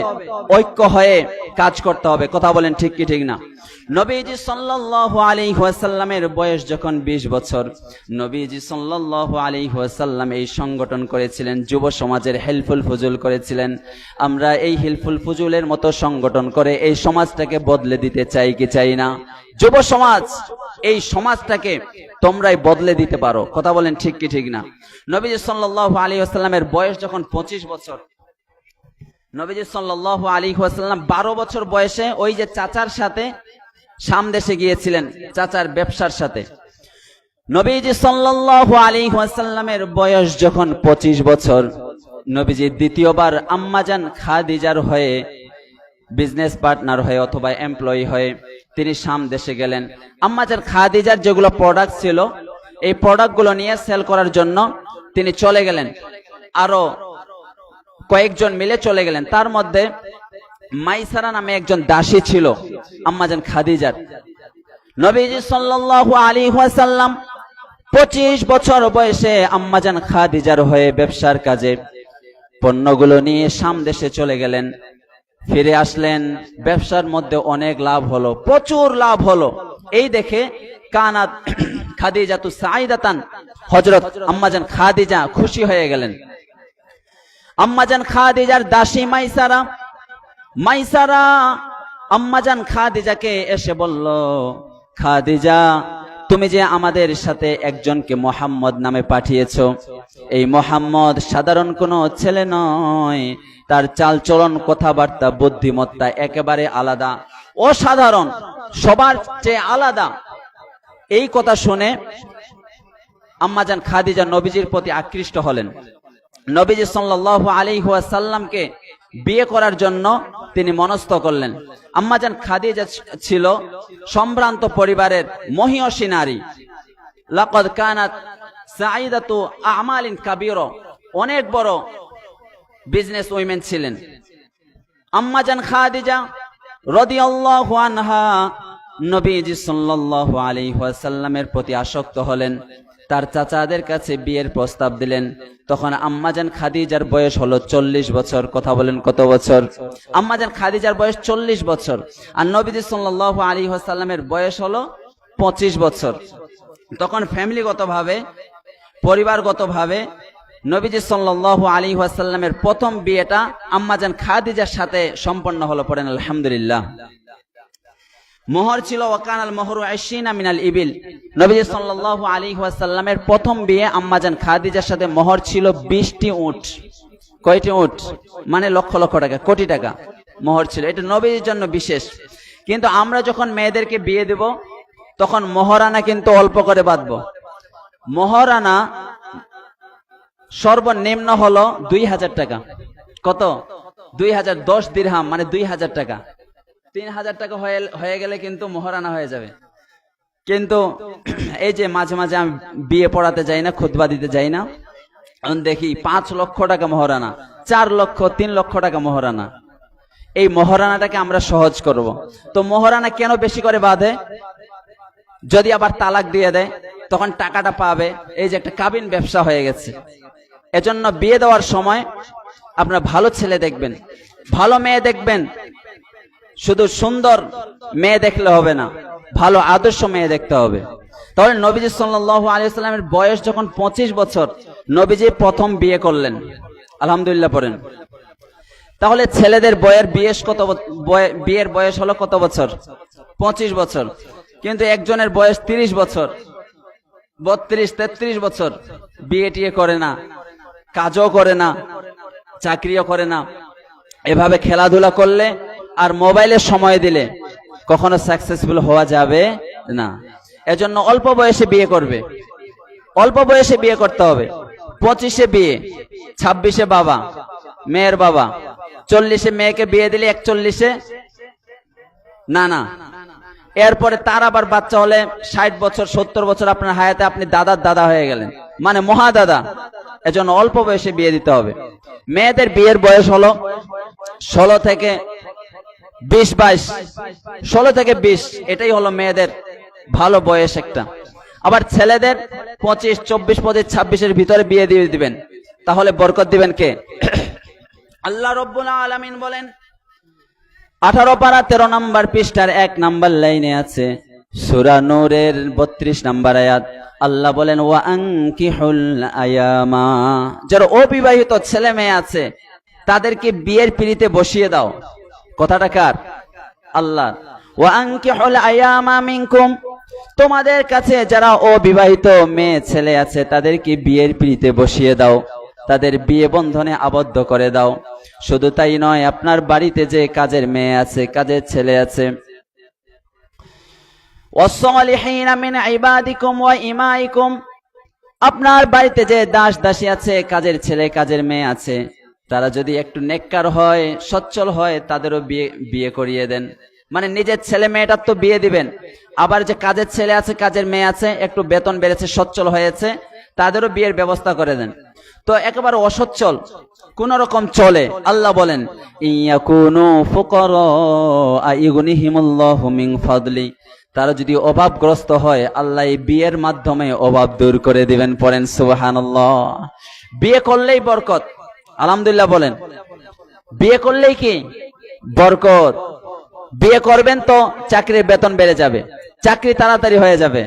ঐক্য হয়ে কাজ করতে হবে। কথা বলেন ঠিক কি ঠিক না? নবীজি সাল্লাল্লাহু আলাইহি ওয়াসাল্লামের বয়স যখন 20 বছর, নবীজি সাল্লাল্লাহু আলাইহি ওয়াসাল্লাম এই সংগঠন করেছিলেন, যুব সমাজের হেল্পফুল ফুজুল করেছিলেন। আমরা এই হেল্পফুল ফুজুলের মতো সংগঠন করে এই সমাজটাকে বদলে দিতে চাই কি চাই না? যুব সমাজ, এই সমাজটাকে তোমরাই বদলে দিতে পারো। কথা বলেন ঠিক কি ঠিক না? নবীজি সাল্লাল্লাহু আলাইহি ওয়াসাল্লামের বয়স যখন 25 বছর, নবীজি সাল্লাল্লাহু আলাইহি ওয়াসাল্লাম 12 বছর বয়সে ওই যে চাচার সাথে শাম দেশে গিয়েছিলেন, চাচার ব্যবসার সাথে। নবীজি সাল্লাল্লাহু আলাইহি ওয়াসাল্লামের বয়স যখন 25 বছর, নবীজি দ্বিতীয়বার আম্মাজান খাদিজার হয়ে, বিজনেস পার্টনার হয়ে অথবা এমপ্লয়ি হয়ে তিনি শাম দেশে গেলেন। আম্মাজান খাদিজার যেগুলো প্রোডাক্ট ছিল, এই প্রোডাক্টগুলো নিয়ে সেল করার জন্য তিনি চলে গেলেন। আরো কয়েকজন মিলে চলে গেলেন। তার মধ্যে মাইসারা নামে একজন দাসী ছিল আম্মাজান খাদিজার। নবীজি সাল্লাল্লাহু আলাইহি ওয়াসাল্লাম 25 বছর বয়সে আম্মাজান খাদিজার হয়ে ব্যবসার কাজে পণ্যগুলো নিয়ে শাম দেশে চলে গেলেন। ফিরে আসলেন, ব্যবসার মধ্যে অনেক লাভ হলো, প্রচুর লাভ হলো। এই দেখে কানাত খাদিজাতু সাইদাতান, হযরত আম্মাজান খাদিজা খুশি হয়ে গেলেন। আম্মাজান খাদিজার দাসী মাইসারা, মাইসারা আম্মাজান খাদিজাকে এসে বলল, খাদিজা তুমি যে আমাদের সাথে একজনকে মোহাম্মদ নামে পাঠিয়েছো, এই মোহাম্মদ সাধারণ কোনো ছেলে নয়, তার চালচলন কথাবার্তা বুদ্ধিমত্তা একেবারে আলাদা, অসাধারণ, সবার চেয়ে আলাদা। এই কথা শুনে আম্মাজান খাদিজা নবীজির প্রতি আকৃষ্ট হলেন। নবীজি সাল্লাল্লাহু আলাইহি ওয়াসাল্লামকে বিয়ে করার জন্য তিনি মনস্থ করলেন। আম্মাজান খাদিজা ছিল সম্ভ্রান্ত পরিবারের মহিয়সী নারী। লাকাদ কানাত সাঈদাতু আমালিন কাবীরা, অনেক বড় বিজনেস উইমেন ছিলেন। আম্মাজান খাদিজা রাদিয়াল্লাহু আনহা নবীজি সাল্লাল্লাহু আলাইহি ওয়াসাল্লামের প্রতি আসক্ত হলেন, তার চাচাদের কাছে বিয়ের প্রস্তাব দিলেন। তখন আম্মাজান খাদিজার বয়স হলো 40 বছর। কথা বলেন কত বছর? আম্মাজান খাদিজার বয়স 40 বছর, আর নবীজি সাল্লাল্লাহু আলাইহি ওয়াসাল্লামের বয়স হলো 25 বছর। তখন ফ্যামিলিগতভাবে, পরিবারগতভাবে নবীজি সাল্লাল্লাহু আলাইহি ওয়াসাল্লামের প্রথম বিয়েটা আম্মাজান খাদিজার সাথে সম্পন্ন হলো। পড়েন আলহামদুলিল্লাহ। মোহর ছিল ওয়াকানাল মোহরু 20 মিনাল ইবিল। নবীজি সাল্লাল্লাহু আলাইহি ওয়াসাল্লামের প্রথম বিয়ে আম্মাজান খাদিজার সাথে মোহর ছিল 20টি উট। কয়টি উট? মানে লক্ষ লক্ষ টাকা, কোটি টাকা মোহর ছিল। এটা নবীর জন্য বিশেষ। কিন্তু আমরা যখন মেয়েদেরকে বিয়ে দেব তখন মোহরানা কিন্তু অল্প করে বাঁধবো। মোহরানা সর্বনিম্ন হলো 2000 টাকা। কত? 2000, 10 দিরহাম মানে 2000 টাকা। 3000 টাকা হয়ে গেলে কিন্তু মোহরানা হয়ে যাবে। কিন্তু এই যে মাঝে মাঝে আমি বিয়ে পড়াতে যাই না, খুতবা দিতে যাই না, দেখি 5 লক্ষ টাকা মোহরানা, 4 লক্ষ, 3 লক্ষ টাকা মোহরানা। এই মোহরানাটাকে আমরা সহজ করব। তো মোহরানা কেন বেশি করে বাঁধে? যদি আবার তালাক দিয়ে দেয় তখন টাকাটা পাবে। এই যে একটা কাবিন ব্যবসা হয়ে গেছে। এজন্য বিয়ে দেওয়ার সময় আপনারা ভালো ছেলে দেখবেন, ভালো মেয়ে দেখবেন। শুধু সুন্দর মেয়ে দেখলে হবে না, ভালো আদর্শ মেয়ে দেখতে হবে। তাহলে নবীজি সাল্লাল্লাহু আলাইহি ওয়াসাল্লামের বয়স যখন 25 বছর, নবীজি প্রথম বিয়ে করলেন। আলহামদুলিল্লাহ পড়েন। তাহলে ছেলেদের বিয়ের বয়স হলো কত বছর? 25 বছর। কিন্তু একজনের বয়স 30 বছর, 32, 33 বছর, বিয়ে টিয়ে করে না, কাজও করে না, চাকরিও করে না। এভাবে খেলাধুলা করলে আর মোবাইলে সময় দিলে কখনো সাকসেসফুল হওয়া যাবে না। এজন্য অল্প বয়সে বিয়ে করবে, অল্প বয়সে বিয়ে করতে হবে। 25-এ বিয়ে, 26-এ বাবা, মেয়ের বাবা, 40-এ মেয়েকে বিয়ে দিলে 41-এ না। এরপরে তার আবার বাচ্চা হলে 60 বছর, 70 বছর আপনার হায়াতে আপনি দাদার দাদা হয়ে গেলেন, মানে মহাদাদা। এজন্য অল্প বয়সে বিয়ে দিতে হবে। মেয়েদের বিয়ের বয়স হলো 16 থেকে 20-22, 16 থেকে 20, এটাই হলো মেয়েদের ভালো বয়স একটা। আবার ছেলেদের 25, 24, 25, 26-এর ভিতরে বিয়ে দিয়ে দিবেন, তাহলে বরকত দিবেন কে? আল্লাহ রাব্বুল আলামিন বলেন 18 পারা 13 নম্বর পৃষ্ঠার 1 নম্বর লাইনে আছে, সূরা নূরের 32 নম্বর আয়াত। আল্লাহ বলেন ওয়া আনকিহুল আয়ামা, যারা অবিবাহিত ছেলে মেয়ে আছে তাদেরকে বিয়ের পিঁড়িতে বসিয়ে দাও। কথাটা কার? আল্লাহ। ওয়া আনকিহুল আয়ামা মিনকুম, তোমাদের কাছে যারা অবিবাহিত মেয়ে ছেলে আছে তাদেরকে বিয়ের পিঁড়িতে বসিয়ে দাও, তাদের বিয়ে বন্ধনে আবদ্ধ করে দাও। শুধু তাই নয়, আপনার বাড়িতে যে কাজের মেয়ে আছে, কাজের ছেলে আছে, ওয়াসসালিহিনা মিন ইবাদিকুম ওয়া ইমাইকুম, আপনার বাড়িতে যে দাস দাসী আছে, কাজের ছেলে কাজের মেয়ে আছে, তারা যদি একটু নেককার হয়, সচ্ছল হয়, তাদেরও বিয়ে করিয়ে দেন। মানে নিজের ছেলে মেয়েটার তো বিয়ে দিবেন, আবার যে কাজের ছেলে আছে কাজের মেয়ে আছে, একটু বেতন বেড়েছে, সচ্ছল হয়েছে, তাদেরও বিয়ের ব্যবস্থা করে দেন। তো একেবারে অসচ্ছল কোন রকম চলে, আল্লাহ বলেন ইয়াকুনু ফুকারা ইগনিহিমুল্লাহু মিন ফাদলি, তারা যদি অভাবগ্রস্ত হয় আল্লাহ এই বিয়ের মাধ্যমে অভাব দূর করে দিবেন। পড়েন সুবহানাল্লাহ। বিয়ে করলেই বরকত। আলহামদুলিল্লাহ বলেন। বিয়ে করলেই কি বরকত। বিয়ে করবেন তো চাকরির বেতন বেড়ে যাবে, চাকরি তাড়াতাড়ি হয়ে যাবে।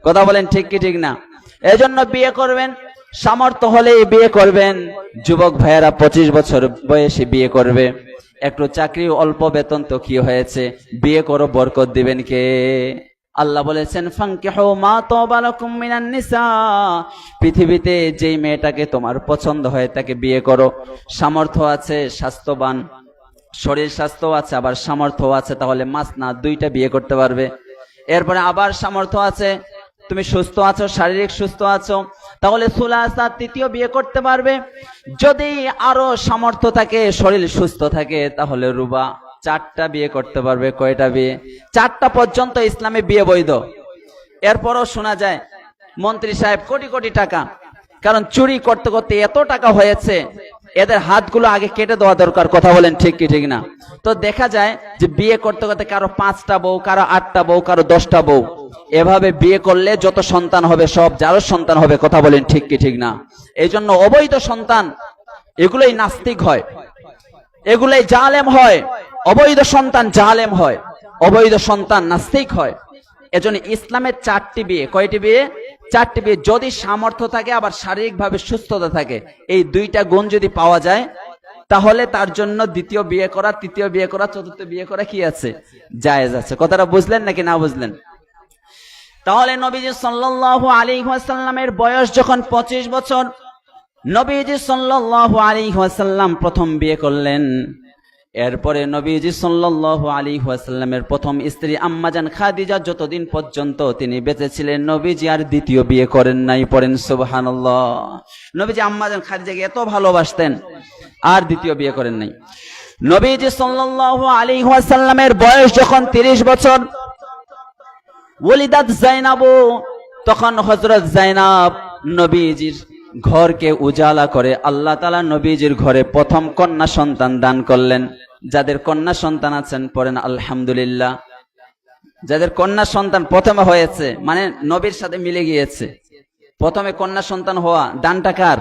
কথা বলেন ঠিক কি ঠিক না? এজন্য বিয়ে করবেন, সামর্থ্য হলেই বিয়ে করবেন। যুবক ভাইয়েরা 25 বছর বয়সে বিয়ে করবে। একটু চাকরি অল্প বেতন তো কি হয়েছে, বিয়ে করো, বরকত দিবেন কে? আল্লাহ বলেছেন ফানকিহু মা তাবা লাকুম মিনান নিসা, পৃথিবীতে যেই মেয়েটাকে তোমার পছন্দ হয় তাকে বিয়ে করো। সামর্থ্য আছে, স্বাস্থ্যবান, শরীর স্বাস্থ্য আছে, আবার সামর্থ্য আছে, তাহলে মাসনা 2টা বিয়ে করতে পারবে। এরপরে আবার সামর্থ্য আছে, তুমি সুস্থ আছো, শারীরিক সুস্থ আছো, তাহলে সুলাসা 3য় বিয়ে করতে পারবে। যদি আরো সামর্থ্য থাকে, শরীর সুস্থ থাকে, তাহলে রুবা 4টা বিয়ে করতে পারবে। কয়টা বিয়ে? 4টা পর্যন্ত ইসলামে বিয়ে বৈধ। এরপরও শোনা যায় মন্ত্রী সাহেব কোটি কোটি টাকা, কারণ চুরি করতে করতে এত টাকা হয়েছে, এদের হাতগুলো আগে কেটে দেওয়া দরকার। কথা বলেন ঠিক কি ঠিক না? তো দেখা যায় যে বিয়ে করতে করতে কারো 5টা বউ, কারো 8টা বউ, কারো 10টা বউ, এভাবে বিয়ে করলে যত সন্তান হবে সব যারও সন্তান হবে। কথা বলেন ঠিক কি ঠিক না? এই জন্য অবৈধ সন্তান এগুলোই নাস্তিক হয়, এগুলোই জালেম হয়। অবৈধ সন্তান জালেম হয়, অবৈধ সন্তান নাস্তিক হয়। এজন্য ইসলামের 4টি বিয়ে। কয়টি বিয়ে? 4টি বিয়ে। যদি সামর্থ্য থাকে, আবার শারীরিকভাবে সুস্থতা থাকে, এই 2টা গুণ যদি পাওয়া যায়, তাহলে তার জন্য 2য় বিয়ে করা, 3য় বিয়ে করা, 4র্থ বিয়ে করা কি আছে? জায়েজ আছে। কথাটা বুঝলেন নাকি না বুঝলেন? তাহলে নবীজি সাল্লাল্লাহু আলাইহি ওয়াসাল্লামের বয়স যখন 25 বছর, নবীজি সাল্লাল্লাহু আলাইহি ওয়াসাল্লাম প্রথম বিয়ে করলেন। এরপরে নবীজি সাল্লাল্লাহু আলাইহি ওয়াসাল্লামের প্রথম স্ত্রী আম্মাজান খাদিজা যতদিন পর্যন্ত তিনি বেঁচে ছিলেন, নবীজি আর 2য় বিয়ে করেন নাই। পড়েন সুবহানাল্লাহ। নবীজি আম্মাজান খাদিজাকে এত ভালোবাসতেন, আর 2য় বিয়ে করেন নাই। নবীজি সাল্লাল্লাহু আলাইহি ওয়াসাল্লামের বয়স যখন 30 বছর, ওলিদাত জাইনাবু, তখন হযরত জাইনাব নবীজির ঘরকে উজালা করে আল্লাহ তাআলা নবীজির ঘরে প্রথম কন্যা সন্তান দান করলেন। যাদের কন্যা সন্তান আছেন পড়েন আলহামদুলিল্লাহ। যাদের কন্যা সন্তান প্রথমে হয়েছে, মানে নবীর সাথে মিলে গিয়েছে, প্রথমে কন্যা সন্তান হওয়া দানটা কার?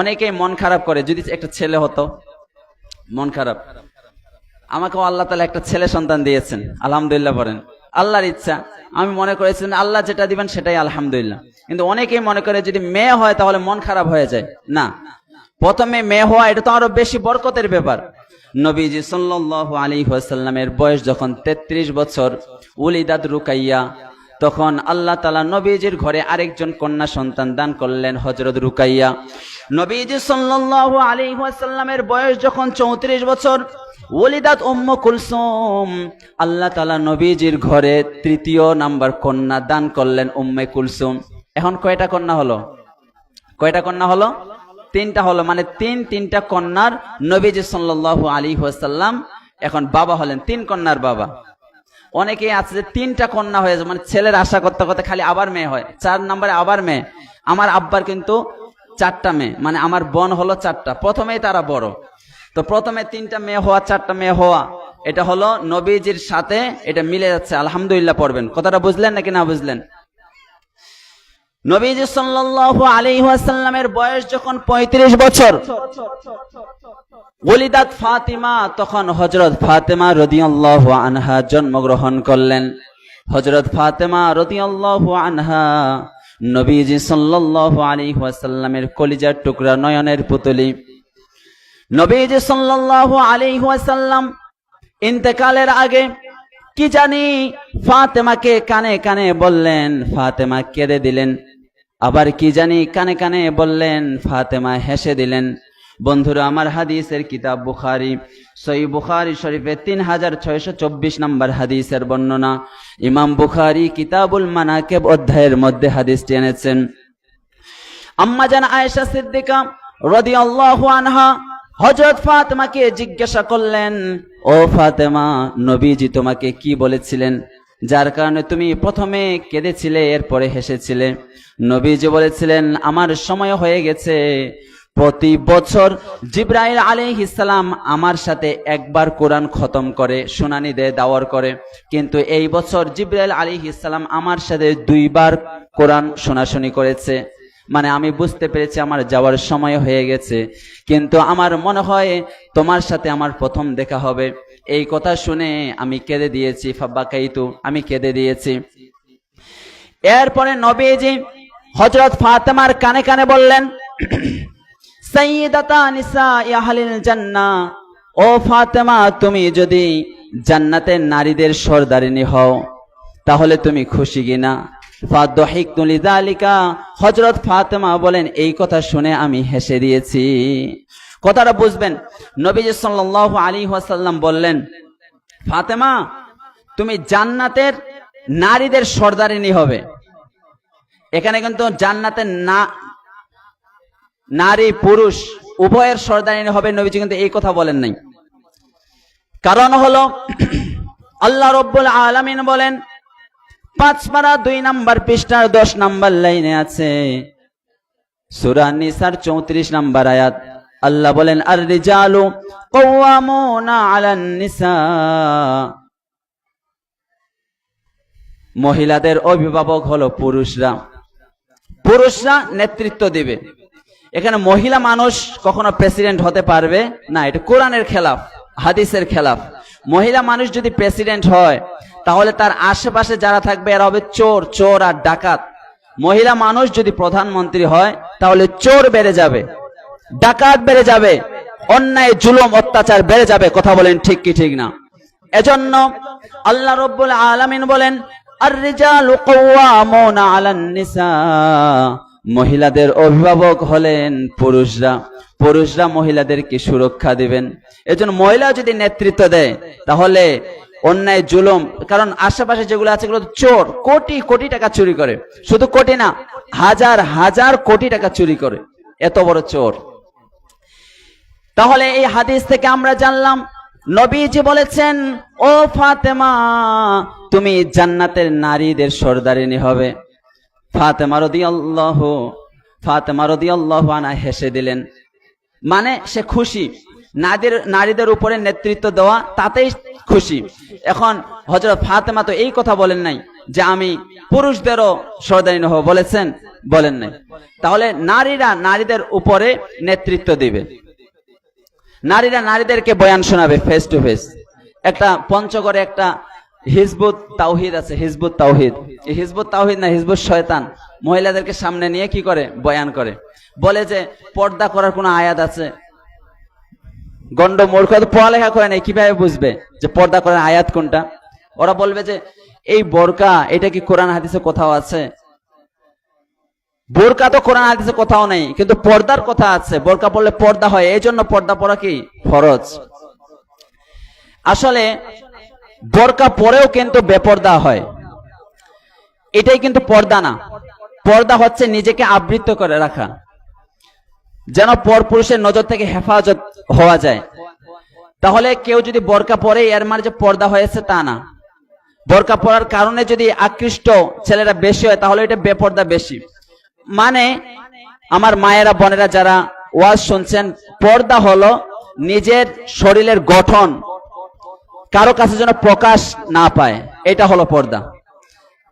অনেকেই মন খারাপ করে, যদি একটা ছেলে হতো, মন খারাপ। আমাকেও আল্লাহ তাআলা একটা ছেলে সন্তান দিয়েছেন, আলহামদুলিল্লাহ পড়েন। আল্লাহর ইচ্ছা, আমি মনে করেছিলাম আল্লাহ যেটা দিবেন সেটাই আলহামদুলিল্লাহ। কিন্তু অনেকেই মনে করে যদি মেয়ে হয় তাহলে মন খারাপ হয়ে যায়। না, প্রথমে মেয়ে হওয়া এটা তো আরো বেশি বরকতের ব্যাপার। নবীজি সাল্লাল্লাহু আলাইহি ওয়াসাল্লামের বয়স যখন 33 বছর, উলিদাত রুকাইয়া, তখন আল্লাহ তাআলা নবীজির ঘরে আরেকজন কন্যা সন্তান দান করলেন, হযরত রুকাইয়া। নবীজি সাল্লাল্লাহু আলাইহি ওয়াসাল্লামের বয়স যখন 34 বছর, ওলিদাত উম্মু কুলসুম, আল্লাহ তাআলা নবীজির ঘরে 3য় নাম্বার কন্যা দান করলেন, উম্মে কুলসুম। এখন কয়টা কন্যা হলো? কয়টা কন্যা হলো? 3টা হলো। মানে 3টা কন্যার নবীজি সাল্লাল্লাহু আলাইহি ওয়াসাল্লাম এখন বাবা হলেন, 3 কন্যার বাবা। অনেকেই আছে যে 3টা কন্যা হয়েছে, মানে ছেলের আশা করতে করতে খালি আবার মেয়ে হয়, 4 নম্বরে আবার মেয়ে। আমার আব্বার কিন্তু 4টা মেয়ে, মানে আমার বোন হলো 4টা, প্রথমেই তারা বড়। তো প্রথমে 3টা মেয়ে হওয়া, 4টা মেয়ে হওয়া, এটা হলো নবীজির সাথে এটা মিলে যাচ্ছে। আলহামদুলিল্লাহ পড়বেন। কথাটা বুঝলেন নাকি না বুঝলেন? নবীজি সাল্লাল্লাহু আলাইহি ওয়াসাল্লামের বয়স যখন 35 বছর, ওলিদাত ফাতিমা, তখন হযরত ফাতিমা রাদিয়াল্লাহু আনহা জন্মগ্রহণ করলেন। হযরত ফাতিমা রাদিয়াল্লাহু আনহা নবীজি সাল্লাল্লাহু আলাইহি ওয়াসাল্লামের কলিজার টুকরা, নয়নের পুতলি। নবীজি সাল্লাল্লাহু আলাইহি ওয়াসাল্লাম ইন্তেকালের আগে কি জানি ফাতেমাকে কানে কানে বললেন, ফাতেমা কেঁদে দিলেন। আবার কি জানি কানে কানে বললেন, ফাতেমা হেসে দিলেন। বন্ধুরা আমার, হাদিসের কিতাব বুখারী, সহিহ বুখারী শরীফে 3624 নম্বর হাদিসের বর্ণনা। ইমাম বুখারী কিতাবুল মানাকিব অধ্যায়ের মধ্যে হাদিসটি এনেছেন। আম্মা জান আয়েশা সিদ্দিকা রাদিয়াল্লাহু আনহা হযরত ফাতেমাকে জিজ্ঞাসা করলেন, ও ফাতেমা, নবীজি তোমাকে কি বলেছিলেন যার কারণে তুমি প্রথমে কেঁদেছিলে এরপরে হেসেছিলে? নবীজি বলেছিলেন, আমার সময় হয়ে গেছে। প্রতি বছর জিবরাইল আলাইহিস সালাম আমার সাথে একবার কোরআন খতম করে শুনানি দেয়, দাওয়ার করে, কিন্তু এই বছর জিবরাইল আলাইহিস সালাম আমার সাথে 2বার কোরআন শোনাশুনি করেছে। মানে আমি বুঝতে পেরেছি আমার যাওয়ার সময় হয়ে গেছে, কিন্তু আমার মনে হয় তোমার সাথে আমার প্রথম দেখা হবে। এই কথা শুনে আমি কেঁদে দিয়েছি, ফাবাকাইতু, আমি কেঁদে দিয়েছি। এরপরে নবীজি হযরত ফাতেমার কানে কানে বললেন, সাইয়্যিদাতা নিসাই আহলিল জান্নাহ, ও ফাতেমা, তুমি যদি জান্নাতের নারীদের সরদারিনী হও তাহলে তুমি খুশি কিনা? ফাদহিকতু লিযালিকা, হযরত ফাতেমা বলেন, এই কথা শুনে আমি হেসে দিয়েছি। কথাটা বুঝবেন, নবীজি সাল্লাল্লাহু আলাইহি ওয়াসাল্লাম বললেন, ফাতেমা, তুমি জান্নাতের নারীদের সরদারিনী হবে। এখানে কিন্তু জান্নাতের নারী পুরুষ উভয়ের সরদারিনী হবে, নবীজি কিন্তু এই কথা বলেন নাই। কারণ হলো আল্লাহ রাব্বুল আলামিন বলেন, 5 পারা 2 নম্বর পৃষ্ঠার 10 নম্বর লাইনে আছে, সূরা নিসার 34 নম্বর আয়াত, আল্লাহ বলেন, আর রিজালু কাওয়ামুনা আলান নিসা, মহিলাদের অভিভাবক হলো পুরুষরা, পুরুষরা নেতৃত্ব দিবে। এখানে মহিলা মানুষ কখনো প্রেসিডেন্ট হতে পারবে না, এটা কোরআনের খেলাফ, হাদিসের খেলাফ। মহিলা মানুষ যদি প্রেসিডেন্ট হয় তাহলে তার আশেপাশে যারা থাকবে এরা হবে চোর, চোর আর ডাকাত। মহিলা মানুষ যদি প্রধানমন্ত্রী হয় তাহলে চোর বেড়ে যাবে, ডাকাত বেড়ে যাবে, অন্যায় জুলুম অত্যাচার বেড়ে যাবে। কথা বলেন ঠিক কি ঠিক না? এজন্য আল্লাহ রাব্বুল আলামিন বলেন, আর রিজালু কাওয়ামুনা আলান নিসা, মহিলাদের অভিভাবক হলেন পুরুষরা, পুরুষরা মহিলাদেরকে সুরক্ষা দিবেন। এজন্য মহিলা যদি নেতৃত্ব দেয় তাহলে অন্যায় জুলুম, কারণ আশেপাশে যেগুলো আছে এগুলো চোর, কোটি কোটি টাকা চুরি করে, শুধু কোটি না, হাজার হাজার কোটি টাকা চুরি করে, এত বড় চোর। তাহলে এই হাদিস থেকে আমরা জানলাম, নবীজি বলেছেন, ও ফাতেমা, তুমি জান্নাতের নারীদের সরদারিনী হবে। ফাতেমা রাদিয়াল্লাহু আনহা হেসে দিলেন, মানে সে খুশি, নারীদের উপরে নেতৃত্ব দেওয়া তাতেই খুশি। এখন হযরত ফাতেমা তো এই কথা বলেন নাই যে আমি পুরুষদেরও সরদারিনী হব, বলেছেন? বলেন নাই। তাহলে নারীরা নারীদের উপরে নেতৃত্ব দিবে, নারীরা নারীদেরকে বয়ান শোনাবে ফেস টু ফেস। একটা পঞ্চগড়ে একটা হিজবুত তাওহীদ আছে, হিজবুত তাওহীদ, এই হিজবুত তাওহীদ না, হিজবুত শয়তান, মহিলাদেরকে সামনে নিয়ে কি করে? বয়ান করে। বলে যে পর্দা করার কোনো আয়াত আছে? গন্ড মূর্খ, তো পড়ালেখা করে নাই, কিভাবে বুঝবে যে পর্দা করার আয়াত কোনটা? ওরা বলবে যে এই বোরকা, এটা কি কোরআন হাদিসে কোথাও আছে? বোরকা তো কোরআন হাদিসে কোথাও নেই, কিন্তু পর্দার কথা আছে, বোরকা পরলে পর্দা হয়, এই জন্য পর্দা পরা কি ফরজ। আসলে বোরকা পরেও কিন্তু বেপর্দা হয়, এটাই কিন্তু পর্দা না। পর্দা হচ্ছে নিজেকে আবৃত করে রাখা, যেন পরপুরুষের নজর থেকে হেফাজত হওয়া যায়। তাহলে কেউ যদি বোরকা পরে এর মানে যে পর্দা হয়েছে তা না। বোরকা পরার কারণে যদি আকৃষ্ট ছেলেরা বেশি হয় তাহলে এটা বেপর্দা বেশি। মানে আমার মায়েরা বোনেরা যারা ওয়াজ শুনছেন, পর্দা হলো নিজের শরীরের গঠন কারো কাছে যেন প্রকাশ না পায়, এটা হলো পর্দা।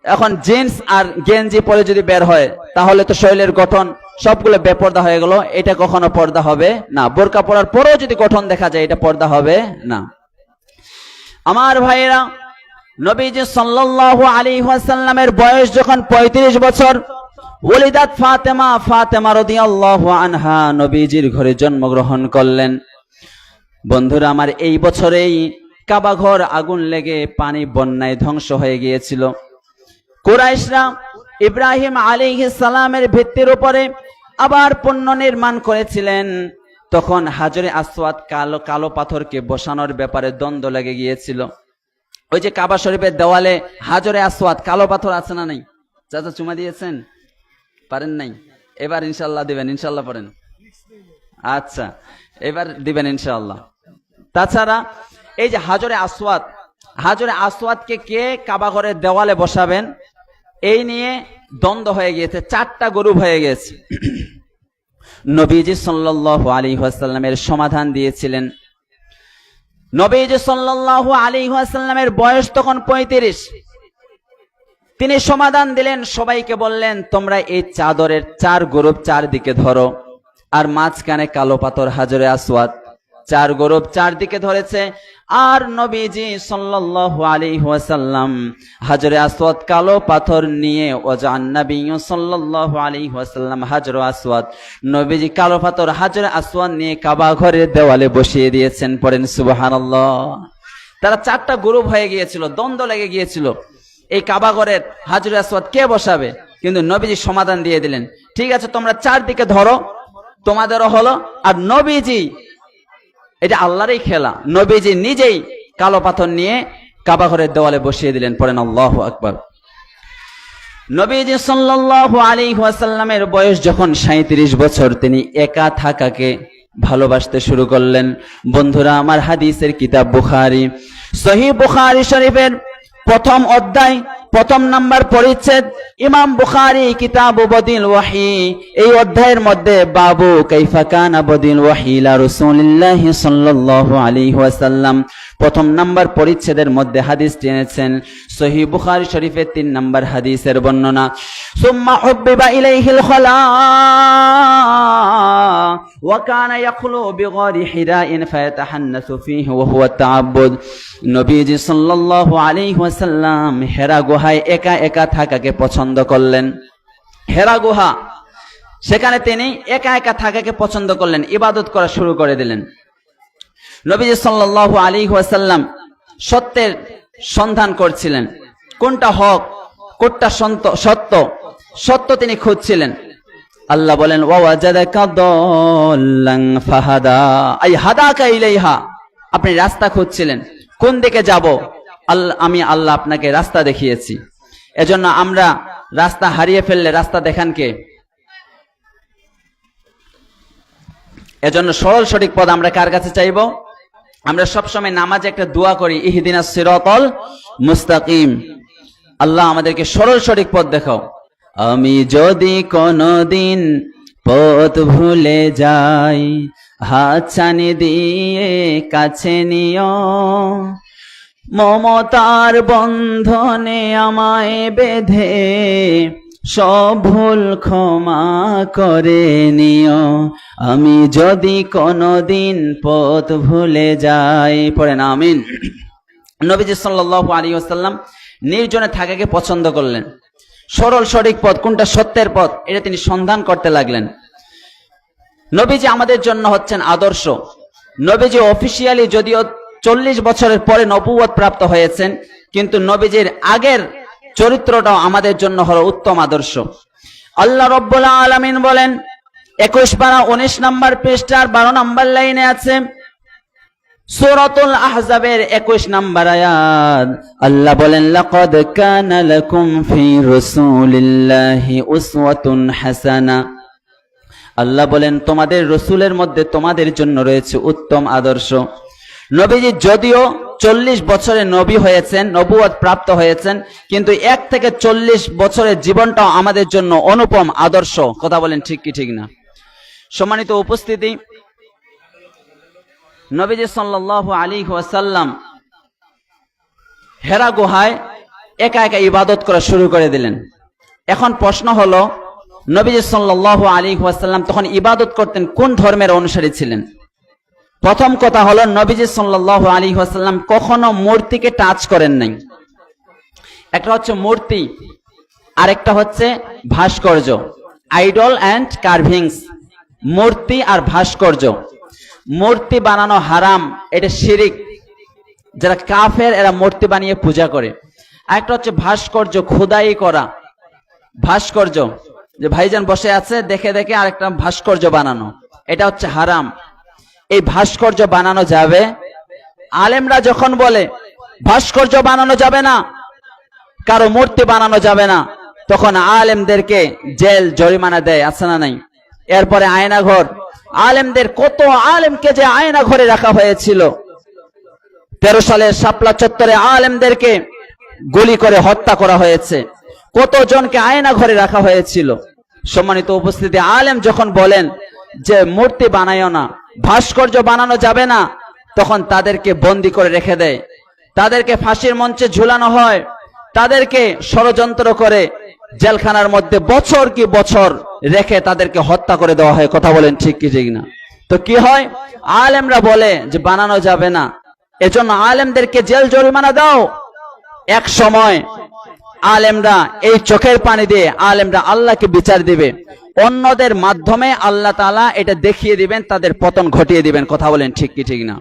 এখন জিন্স আর গেঞ্জি পরে যদি বের হয় তাহলে তো শরীরের গঠন সবগুলো বেপর্দা হয়ে গেল, এটা কখনো পর্দা হবে না। বোরকা পরার পরেও যদি গঠন দেখা যায় এটা পর্দা হবে না। আমার ভাইয়েরা, নবীজি সাল্লাল্লাহু আলাইহি ওয়াসাল্লামের বয়স যখন 35 বছর, ওলিদাত ফাতেমা, ফাতেমা রাদিয়াল্লাহু আনহা নবীজির ঘরে জন্মগ্রহণ করলেন। বন্ধুরা আমার, এই বছরেই কাবা ঘর আগুন লেগে পানি বন্যায় ধ্বংস হয়ে গিয়েছিল। কুরাইশরা ইব্রাহিম আলাইহিস সালামের ভিত্তির উপরে আবার পুনর্নির্মাণ করেছিলেন। তখন হাজরে আসওয়াদ, কালো কালো পাথরকে বসানোর ব্যাপারে দ্বন্দ্ব লেগে গিয়েছিল। ওই যে কাবা শরীফের দেওয়ালে হাজরে আসওয়াদ কালো পাথর আছে না নাই? চাচা চুমা দিয়েছেন? পারেন নাই? এবার ইনশাআল্লাহ দিবেন, ইনশাআল্লাহ পড়েন। আচ্ছা, এবার দিবেন ইনশাআল্লাহ। তাছাড়া এই যে হাজরে আসওয়াদ, হাজরে আসওয়াদকে কে কাবা ঘরের দেওয়ালে বসাবেন এই নিয়ে দ্বন্দ্ব হয়ে গিয়েছে, 4টা গ্রুপ হয়ে গেছে। নবীজি সাল্লাল্লাহু আলাইহি ওয়াসাল্লামের সমাধান দিয়েছিলেন। নবীজি সাল্লাল্লাহু আলাইহি ওয়াসাল্লামের বয়স তখন 35। তিনি সমাধান দিলেন, সবাইকে বললেন তোমরা এই চাদরের 4 গ্রুপ 4 দিকে ধরো, আর মাঝখানে কালো পাথর হাজরে আসওয়াদ। 4 গ্রুপ 4 দিকে ধরেছে, আর নবীজি সাল্লাল্লাহু আলাইহি ওয়াসাল্লাম হাজরে আসওয়াদ কালো পাথর নিয়ে ওয়াজান নবী সাল্লাল্লাহু আলাইহি ওয়াসাল্লাম হাজরে আসওয়াদ, নবীজি কালো পাথর হাজরে আসওয়াদ নিয়ে কাবা ঘরের দেওয়ালে বসিয়ে দিয়েছেন। পড়েন সুবহানাল্লাহ। তারা চারটা গ্রুপ হয়ে গিয়েছিল, দ্বন্দ্ব লেগে গিয়েছিল, এই কাবা ঘরের হাজরে আসওয়াদ কে বসাবে। কিন্তু নবীজি সমাধান দিয়ে দিলেন, ঠিক আছে তোমরা চারদিকে ধরো, তোমাদেরও হলো। আর নবীজি, এটা আল্লাহরই খেলা, নবীজি নিজেই কালো পাথর নিয়ে কাবা ঘরের দেওয়ালে বসিয়ে দিলেন। পড়েন আল্লাহু আকবার। নবীজি সাল্লাল্লাহু আলাইহি ওয়াসাল্লামের বয়স যখন 37 বছর, তিনি একা থাকাকে ভালোবাসতে শুরু করলেন। বন্ধুরা আমার, হাদিসের কিতাব বুখারী, সহিহ বুখারী শরীফের প্রথম অধ্যায়, প্রথম নাম্বার পরিচ্ছেদ, ইমাম বুখারী কিতাব বদিল ওয়াহি, এই অধ্যায়ের মধ্যে বাবু কাইফা কানা বদিল ওয়াহি ইলা রাসূলিল্লাহি সাল্লাল্লাহু আলাইহি ওয়াসাল্লাম, প্রথম নাম্বার পরিচ্ছেদের মধ্যে হাদিসটি এনেছেন। সহিহ বুখারী শরীফের 3 নাম্বার হাদিসের বর্ণনা। সুম্মা হুব্বিবা ইলাইহিল খালা ওয়া কানা ইয়াখলু বিগারি হিরাইন ফায়াতাহান্নাসু ফীহি ওয়া হুয়া তাআব্বুদ। নবীজি সাল্লাল্লাহু আলাইহি ওয়াসাল্লাম হেরা গুহায় একা একা থাকাকে পছন্দ করলেন। হেরা গুহা, সেখানে তিনি একা একা থাকাকে পছন্দ করলেন, ইবাদত করা শুরু করে দিলেন। নবীজি সাল্লাল্লাহু আলাইহি ওয়াসাল্লাম সত্যের সন্ধান করছিলেন, কোনটা হক কোনটা সত্য, সত্য তিনি খুঁজছিলেন। আল্লাহ বলেন ওয়াজাদাকা দাল্লান ফাহাদা, আই হাদাকা ইলাইহা, আপনি রাস্তা খুঁজছিলেন, কোন দিকে যাব, আমি আল্লাহ আপনাকে রাস্তা দেখিয়েছি। এজন্য আমরা রাস্তা হারিয়ে ফেললে রাস্তা দেখান কে? এজন্য সরল সঠিক পথ আমরা কার কাছে চাইব? আমরা সবসময় নামাজে একটা দোয়া করি, ইহদিনাস সিরাতাল মুস্তাকিম, আল্লাহ আমাদেরকে সরল সঠিক পথ দেখাও। আমি যদি কোনদিন পথ ভুলে যাই, হাত ছানি দিয়ে কাছে নিও, মমতার বন্ধনে আমায় বেঁধে সব ভুল ক্ষমা করে নিও। আমি যদি কোনদিন পথ ভুলে যাই, পড়েন আমিন। নবীজি সাল্লাল্লাহু আলাইহি ওয়াসাল্লাম নির্জনে থাকাকে পছন্দ করলেন। সরল সঠিক পথ কোনটা, সত্যের পথ, এটা তিনি সন্ধান করতে লাগলেন। নবীজি আমাদের জন্য হচ্ছেন আদর্শ। নবীজি অফিসিয়ালি যদিও 40 বছরের পরে নবুয়ত প্রাপ্ত হয়েছেন, কিন্তু নবীজির আগের চরিত্রটাও আমাদের জন্য হলো উত্তম আদর্শ। আল্লাহ রাব্বুল আলামিন বলেন 21 পারা 19 নাম্বার পৃষ্ঠার 12 নাম্বার লাইনে আছে, সূরাতুল আহজাবের 21 নাম্বার আয়াত, আল্লাহ বলেন লাকাদ কানা লাকুম ফি রাসূলিল্লাহি উসওয়াতুন হাসানা। আল্লাহ বলেন তোমাদের রাসূলের মধ্যে তোমাদের জন্য রয়েছে উত্তম আদর্শ। নবীজি যদিও 40 বছরে নবী হয়েছেন, নবুয়ত প্রাপ্ত হয়েছেন, কিন্তু 1 থেকে 40 বছরের জীবনটাও আমাদের জন্য অনুপম আদর্শ। কথা বলেন ঠিক কি ঠিক না? সম্মানিত উপস্থিতি, নবীজি সাল্লাল্লাহু আলাইহি ওয়াসাল্লাম হেরা গুহায় একা একা ইবাদত করা শুরু করে দিলেন। এখন প্রশ্ন হলো, নবীজি সাল্লাল্লাহু আলাইহি ওয়াসাল্লাম তখন ইবাদত করতেন কোন ধর্মের অনুসারী ছিলেন? প্রথম কথা হলো, নবীজি সাল্লাল্লাহু আলাইহি ওয়াসাল্লাম কখনো মূর্তিকে টাচ করেন নাই। একটা হচ্ছে মূর্তি, আরেকটা হচ্ছে ভাস্কর্য, আইডল অ্যান্ড কার্ভিংস, মূর্তি আর ভাস্কর্য। মূর্তি বানানো হারাম, এটা শিরিক, যারা কাফের এরা মূর্তি বানিয়ে পূজা করে। আরেকটা হচ্ছে ভাস্কর্য, খোদাই করা ভাস্কর্য, যে ভাইজান বসে আছে দেখে দেখে আরেকটা ভাস্কর্য বানানো, এটা হচ্ছে হারাম। এই ভাস্কর্য বানানো যাবে? আলেমরা যখন বলে ভাস্কর্য বানানো যাবে না, কারো মূর্তি বানানো যাবে না, তখন আলেমদেরকে জেল জরিমানা দেয়, আছে না নাই? এরপরে আয়নাঘর, আলেমদের কত আলেমকে যে আয়না ঘরে রাখা হয়েছিল। 13 সালের শাপলা চত্বরে আলেমদেরকে গুলি করে হত্যা করা হয়েছে, কতজনকে আয়না ঘরে রাখা হয়েছিল। সম্মানিত উপস্থিতি, আলেম যখন বলেন যে মূর্তি বানায়ও না, ভাস্কর্য বানানো যাবে না, তখন তাদেরকে বন্দী করে রেখে দেয়, তাদেরকে ফাঁসির মঞ্চে ঝুলানো হয়, তাদেরকে ষড়যন্ত্র করে জেলখানার মধ্যে বছর কি বছর রেখে তাদেরকে হত্যা করে দেওয়া হয়। কথা বলেন ঠিক কি ঠিক না? তো কি হয়? আলেমরা বলে যে বানানো যাবে না, এজন্য আলেমদেরকে জেল জরিমানা দাও। এক সময় আলেমরা এই চোখের পানি দিয়ে আলেমরা আল্লাহকে বিচার দিবে, অন্যদের মাধ্যমে আল্লাহ তাআলা এটা দেখিয়ে দিবেন, তাদের পতন ঘটিয়ে দিবেন। কথা বলেন ঠিক কি ঠিক না?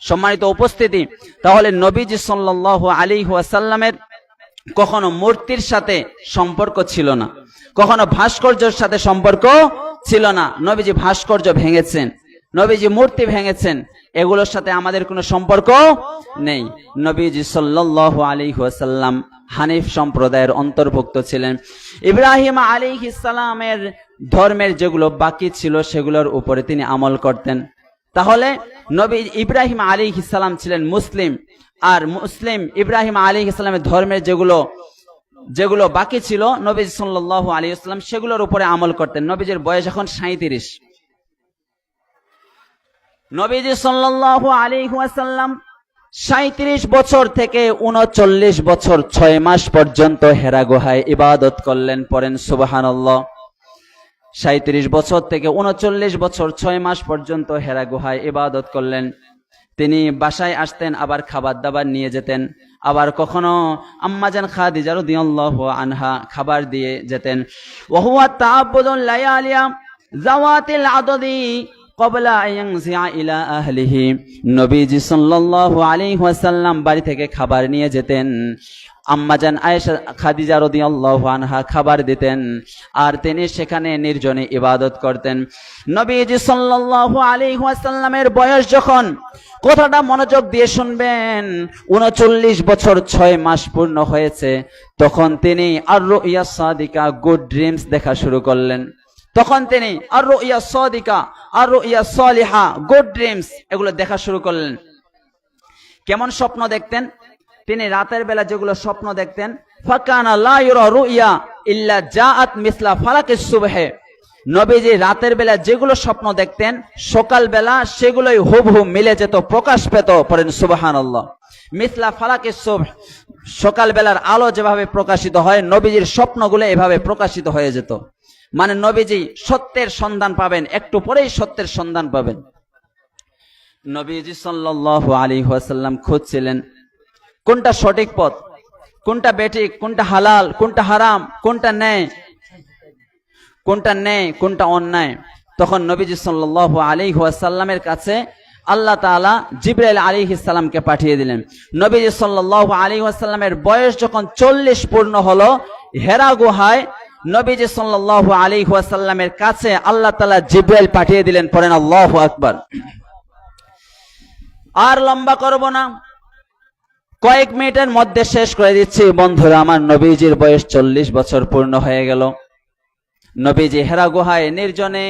সম্মানিত উপস্থিতি, তাহলে নবীজি সাল্লাল্লাহু আলাইহি ওয়াসাল্লামের কখনো মূর্তির সাথে সম্পর্ক ছিল না, কখনো ভাস্কর্যের সাথে সম্পর্ক ছিল না। নবীজি ভাস্কর্য ভেঙেছেন, নবীজি মূর্তি ভেঙেছেন, এগুলোর সাথে আমাদের কোনো সম্পর্ক নেই। নবীজি সাল্লাল্লাহু আলাইহি ওয়াসাল্লাম হানিফ সম্প্রদায়ের অন্তর্ভুক্ত ছিলেন। ইব্রাহিম আলাইহিস সালামের ধর্মের যেগুলো বাকি ছিল সেগুলোর উপরে তিনি আমল করতেন। তাহলে নবী ইব্রাহিম আলাইহিস সালাম ছিলেন মুসলিম, আর মুসলিম ইব্রাহিম আলাইহিস সালামের ধর্মের যেগুলো বাকি ছিল নবী সাল্লাল্লাহু আলাইহি ওয়াসাল্লাম সেগুলোর উপরে আমল করতেন। নবীজির বয়স এখন 37। নবীজি সাল্লাল্লাহু আলাইহি ওয়াসাল্লাম 37 বছর থেকে 39 বছর 6 মাস পর্যন্ত হেরা গুহায় ইবাদত করলেন। পড়েন সুবহানাল্লাহ। 37 বছর থেকে 39 বছর 6 মাস পর্যন্ত হেরা গুহায় ইবাদত করলেন। তিনি বাসায় আসতেন, আবার খাবার দাবার নিয়ে যেতেন, আবার কখনো আম্মাজান খাদিজা রাদিয়াল্লাহু আনহা খাবার দিয়ে যেতেন। ওয়া হুয়া তাআব্বুদুল লায়ালিয়া যাওয়াতিল আদদি ক্বাবলা আয়ানজিআ ইলা আহলিহি। নবীজি সাল্লাল্লাহু আলাইহি ওয়াসাল্লাম বাড়ি থেকে খাবার নিয়ে যেতেন, আম্মাজান আয়েশা খাদিজা রাদিয়াল্লাহু আনহা খাবার দিতেন, আর তিনি সেখানে নির্জনে ইবাদত করতেন। নবীজি সাল্লাল্লাহু আলাইহি ওয়াসাল্লামের বয়স যখন, কথাটা মনোযোগ দিয়ে শুনবেন, 39 বছর 6 মাস পূর্ণ হয়েছে, তখন তিনি আর-রুইয়া সাদিকা, গুড ড্রিমস দেখা শুরু করলেন। তখন তিনি আর-রুইয়া সাদিকা, আর-রুইয়া সালিহা, গুড ড্রিমস এগুলো দেখা শুরু করলেন। কেমন স্বপ্ন দেখতেন? তিনি রাতের বেলা যেগুলো স্বপ্ন দেখতেন, ফাকানা লা ইউরা রুইয়া ইল্লা জাআত মিসলা ফালাকিস সুবহে। নবীজি রাতের বেলা যেগুলো স্বপ্ন দেখতেন, সকাল বেলা সেগুলোই হুবহু মিলে যেত, প্রকাশ পেত। পড়েন সুবহানাল্লাহ। মিসলা ফালাকিস সুবহ, সকাল বেলার আলো যেভাবে প্রকাশিত হয়, নবীজির স্বপ্নগুলো এভাবে প্রকাশিত হয়ে যেত। মানে নবীজি সত্যের সন্ধান পাবেন, একটু পরেই সত্যের সন্ধান পাবেন। নবীজি সাল্লাল্লাহু আলাইহি ওয়াসাল্লাম খুঁজছিলেন কোনটা সঠিক পথ, কোনটা বেঠিক, কোনটা হালাল, কোনটা হারাম, কোনটা ন্যায়, কোনটা অন্যায়। তখন নবীজি সাল্লাল্লাহু আলাইহি ওয়াসাল্লামের কাছে আল্লাহ তাআলা জিবরাইল আলাইহিস সালামকে পাঠিয়ে দিলেন। নবীজি সাল্লাল্লাহু আলাইহি ওয়াসাল্লামের বয়স যখন 40 পূর্ণ হলো, হেরা গুহায় নবীজি সাল্লাল্লাহু আলাইহি ওয়াসাল্লামের কাছে আল্লাহ তাআলা জিবরাইল পাঠিয়ে দিলেন। পড়েন আল্লাহু আকবার। আর লম্বা করব না, কয়েক মিনিটের মধ্যে শেষ করে দিচ্ছি বন্ধুরা। আমার নবীজির বয়স 40 বছর পূর্ণ হয়ে গেল। নবীজি হেরা গুহায় নির্জনে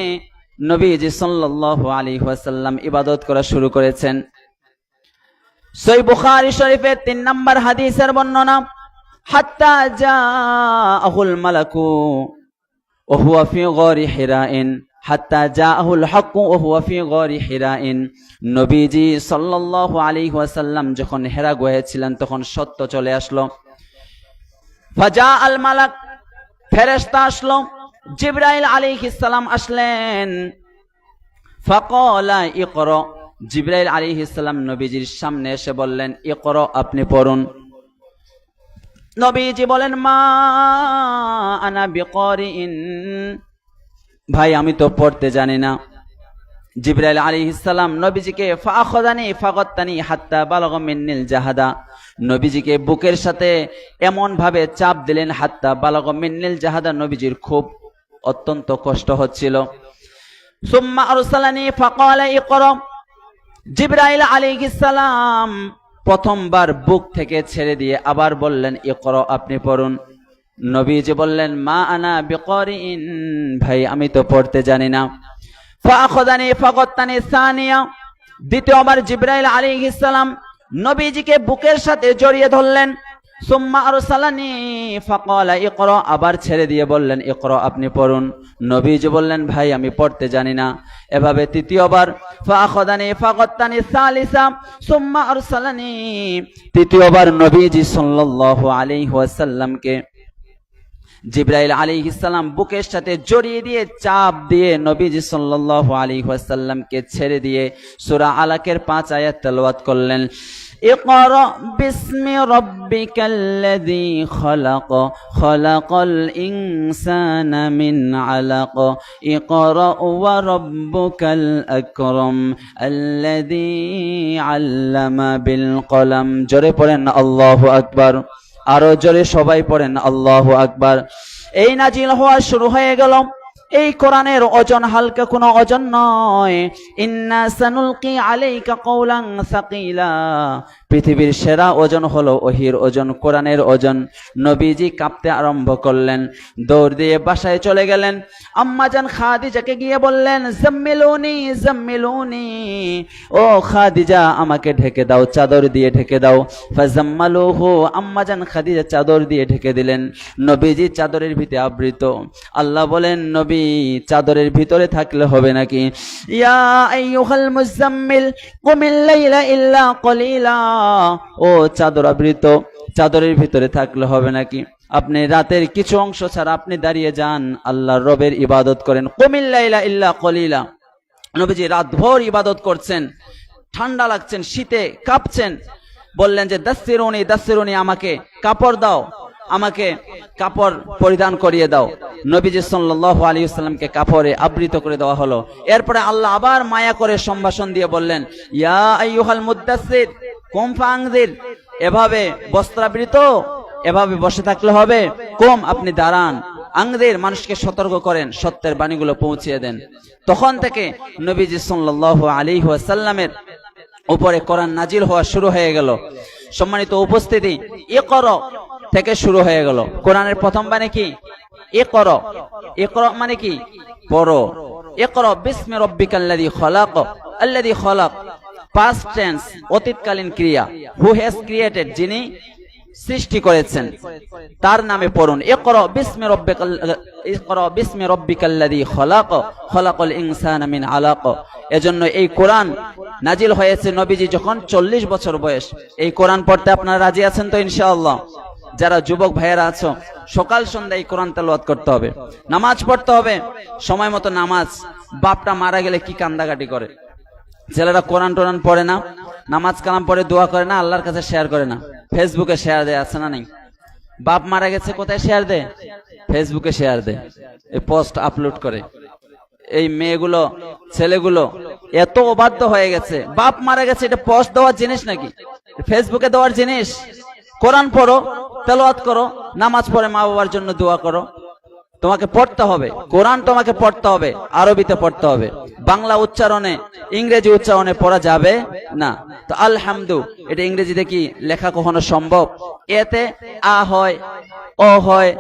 নবীজি সাল্লাল্লাহু আলাইহি ওয়াসাল্লাম ইবাদত করা শুরু করেছেন। সহিহ বুখারী শরীফের 3 নম্বর হাদিসের বর্ণনা, হাত্তা জাআহুল মালাকু ওয়া হুয়া ফি গারি হিরাইন, হাত্তা জাআহুল হক ওয়া হুয়া ফি গারি হিরাইন। নবীজি সাল্লাল্লাহু আলাইহি ওয়াসাল্লাম যখন হেরা গুহায় ছিলেন, তখন সত্য চলে আসলো। ফাজা আল মালাক, ফেরেশতা আসলো, জিবরাইল আলাইহিস সালাম আসলেন। ফাকালা ইকরা, জিবরাইল আলাইহিস সালাম নবীজির সামনে এসে বললেন, ইকরা, আপনি পড়ুন। নবীজি বলেন, মা আনা বিকারিইন, ভাই আমি তো পড়তে জানি না। জিবরাইল আলাইহিস সালাম নবীজিকে ফাআখাযানি ফাগাত্তানি হাত্তা বালাগা মিন্নিল জাহাদা, নবীজিকে বুকের সাথে এমন ভাবে চাপ দিলেন, হাত্তা বালাগা মিন্নিল জাহাদা, নবীজির খুব অত্যন্ত কষ্ট হচ্ছিল। সুম্মা আরসালানি ফাকালা ইকরা, জিবরাইল আলাইহিস সালাম প্রথমবার বুক থেকে ছেড়ে দিয়ে আবার বললেন, ইকরা, আপনি পড়ুন। নবীজি বললেন, মা আনা বিকারিইন, ভাই আমি তো পড়তে জানি না। ফাআখাযানি ফাগাত্তানি সানিয়া, দ্বিতীয়বার জিবরাইল আলাইহিস সালাম নবীজিকে বুকের সাথে জড়িয়ে ধরলেন। সুম্মা আরসালানি ফাকালা ইকরা, আবার ছেড়ে দিয়ে বললেন, ইকরা, আপনি পড়ুন। নবীজি বললেন, ভাই আমি পড়তে জানি না। এভাবে তৃতীয়বার, ফাআখাযানি ফাগাত্তানি সালিসা সুম্মা আরসালানি, তৃতীয়বার নবীজি সাল্লাল্লাহু আলাইহি ওয়াসাল্লামকে জিবরাইল আলাইহিস সালাম বুকের সাথে জড়িয়ে দিয়ে চাপ দিয়ে নবীজি সাল্লাল্লাহু আলাইহি ওয়াসাল্লামকে ছেড়ে দিয়ে সূরা আলাকের 5 আয়াত তেলাওয়াত করলেন। ইকরা বিসমি রাব্বিকাল্লাযী খলাক খলাকাল ইনসানা মিন আলাক ইকরা ওয়া রাব্বুকাল আকরাম আল্লাযী আল্লামা বিল কলম। জোরে পড়েন আল্লাহু আকবার, আরো জোরে সবাই পড়েন আল্লাহু আকবার। এই নাজিল হওয়া শুরু হয়ে গেল। এই কোরআনের ওজন হালকা কোনো ওজন নয়। ইন্না সানুলকি আলাইকা কওলান সাকিলা। পৃথিবীর সেরা ওজন হলো ওহির ওজন, কোরআনের ওজন। নবীজি কাঁপতে আরম্ভ করলেন, দৌড় দিয়ে বাসায় চলে গেলেন। আম্মাজান খাদিজাকে গিয়ে বললেন, জাম্মিলুনি জাম্মিলুনি, ও খাদিজা আমাকে ঢেকে দাও, চাদর দিয়ে ঢেকে দাও। ফাজাম্মালুহু, আম্মাজান খাদিজা চাদর দিয়ে ঢেকে দিলেন। নবীজি চাদরের ভিতরে আবৃত। আল্লাহ বলেন, নবী চাদরের ভিতরে থাকলে হবে নাকি? ইয়া আইয়ুহাল মুজাম্মিল কুমিল লাইলা ইল্লা কলিলা, ও চাদর আবৃত, চাদরের ভিতরে থাকলে হবে নাকি? আপনি রাতের কিছু অংশ ছাড়া আপনি দাঁড়িয়ে যান, আল্লাহর রবের ইবাদত করেন। কুমিল লাইলা ইল্লা কলিলা। নবীজি রাতভর ইবাদত করছেন, ঠান্ডা লাগছেন, শীতে কাঁপছেন। বললেন যে দাসসিরুনি দাসসিরুনি, আমাকে কাপড় দাও, আমাকে কাপড় পরিধান করিয়ে দাও। নবীজি সাল্লাল্লাহু আলাইহি ওয়াসাল্লামকে কাপড়ে আবৃত করে দেওয়া হলো। এরপরে আল্লাহ আবার মায়া করে সম্ভাষণ দিয়ে বললেন, ইয়া আইয়ুহাল মুদ্দাসসির কুম ফাআনজির, এভাবে বস্ত্রাবৃত এভাবে বসে থাকলে হবে? কুম, আপনি দাঁড়ান। আনজির, মানুষকে সতর্ক করেন, সত্যের বাণীগুলো পৌঁছিয়ে দেন। তখন থেকে নবীজি সাল্লাল্লাহু আলাইহি ওয়াসাল্লামের উপরে কোরআন নাজিল হওয়া শুরু হয়ে গেল। সম্মানিত উপস্থিতি, ইকরা থেকে শুরু হয়ে গেল। কোরআনের প্রথম বাণী কি? ইকরা। ইকরা মানে কি? পড়ো। ইকরা বিসমি রাব্বিকাল্লাযী খলাক, আল্লাযী খলাক, পাস্ট টেন্স, অতীতকালীন ক্রিয়া। হু হ্যাজ ক্রিয়েটেড, যিনি সৃষ্টি করেছেন, তার নামে পড়ুন। ইকরা বিসমি রাব্বিকাল্লাযী খলাক খলাকাল ইনসানা মিন আলাক। এজন্য এই কোরআন নাজিল হয়েছে নবীজি যখন 40 বছর বয়স। এই কোরআন পড়তে আপনারা রাজি আছেন তো ইনশাআল্লাহ? যারা যুবক ভাইয়েরা আছো, সকাল সন্ধ্যা এই কোরআন তেলাওয়াত করতে হবে, নামাজ পড়তে হবে সময় মতো নামাজ। বাপটা মারা গেলে কি কান্দাকাটি করে, ছেলেরা কোরআন টোরান পড়ে না, নামাজ কালাম পড়ে দোয়া করে না, আল্লাহর কাছে শেয়ার করে না, ফেসবুকে শেয়ার দেয়, আছে না নেই? বাপ মারা গেছে কোথায় শেয়ার দেয়? ফেসবুকে শেয়ার দেয়, এই পোস্ট আপলোড করে। এই মেয়েগুলো ছেলেগুলো এত অবাধ্য হয়ে গেছে, বাপ মারা গেছে এটা পোস্ট দেওয়ার জিনিস নাকি? ফেসবুকে দেওয়ার জিনিস? কোরআন পড়ো, তেলাওয়াত করো, নামাজ পড়ে মা বাবার জন্য দোয়া করো। তোমাকে পড়তে হবে কোরআন, তোমাকে পড়তে হবে, আরবিতে পড়তে হবে। বাংলা উচ্চারণে, ইংরেজি উচ্চারণে পড়া যাবে না। তো আলহামদু, এটা ইংরেজিতে কি লেখা কখনো সম্ভব? এতে আ হয়, ও হয়,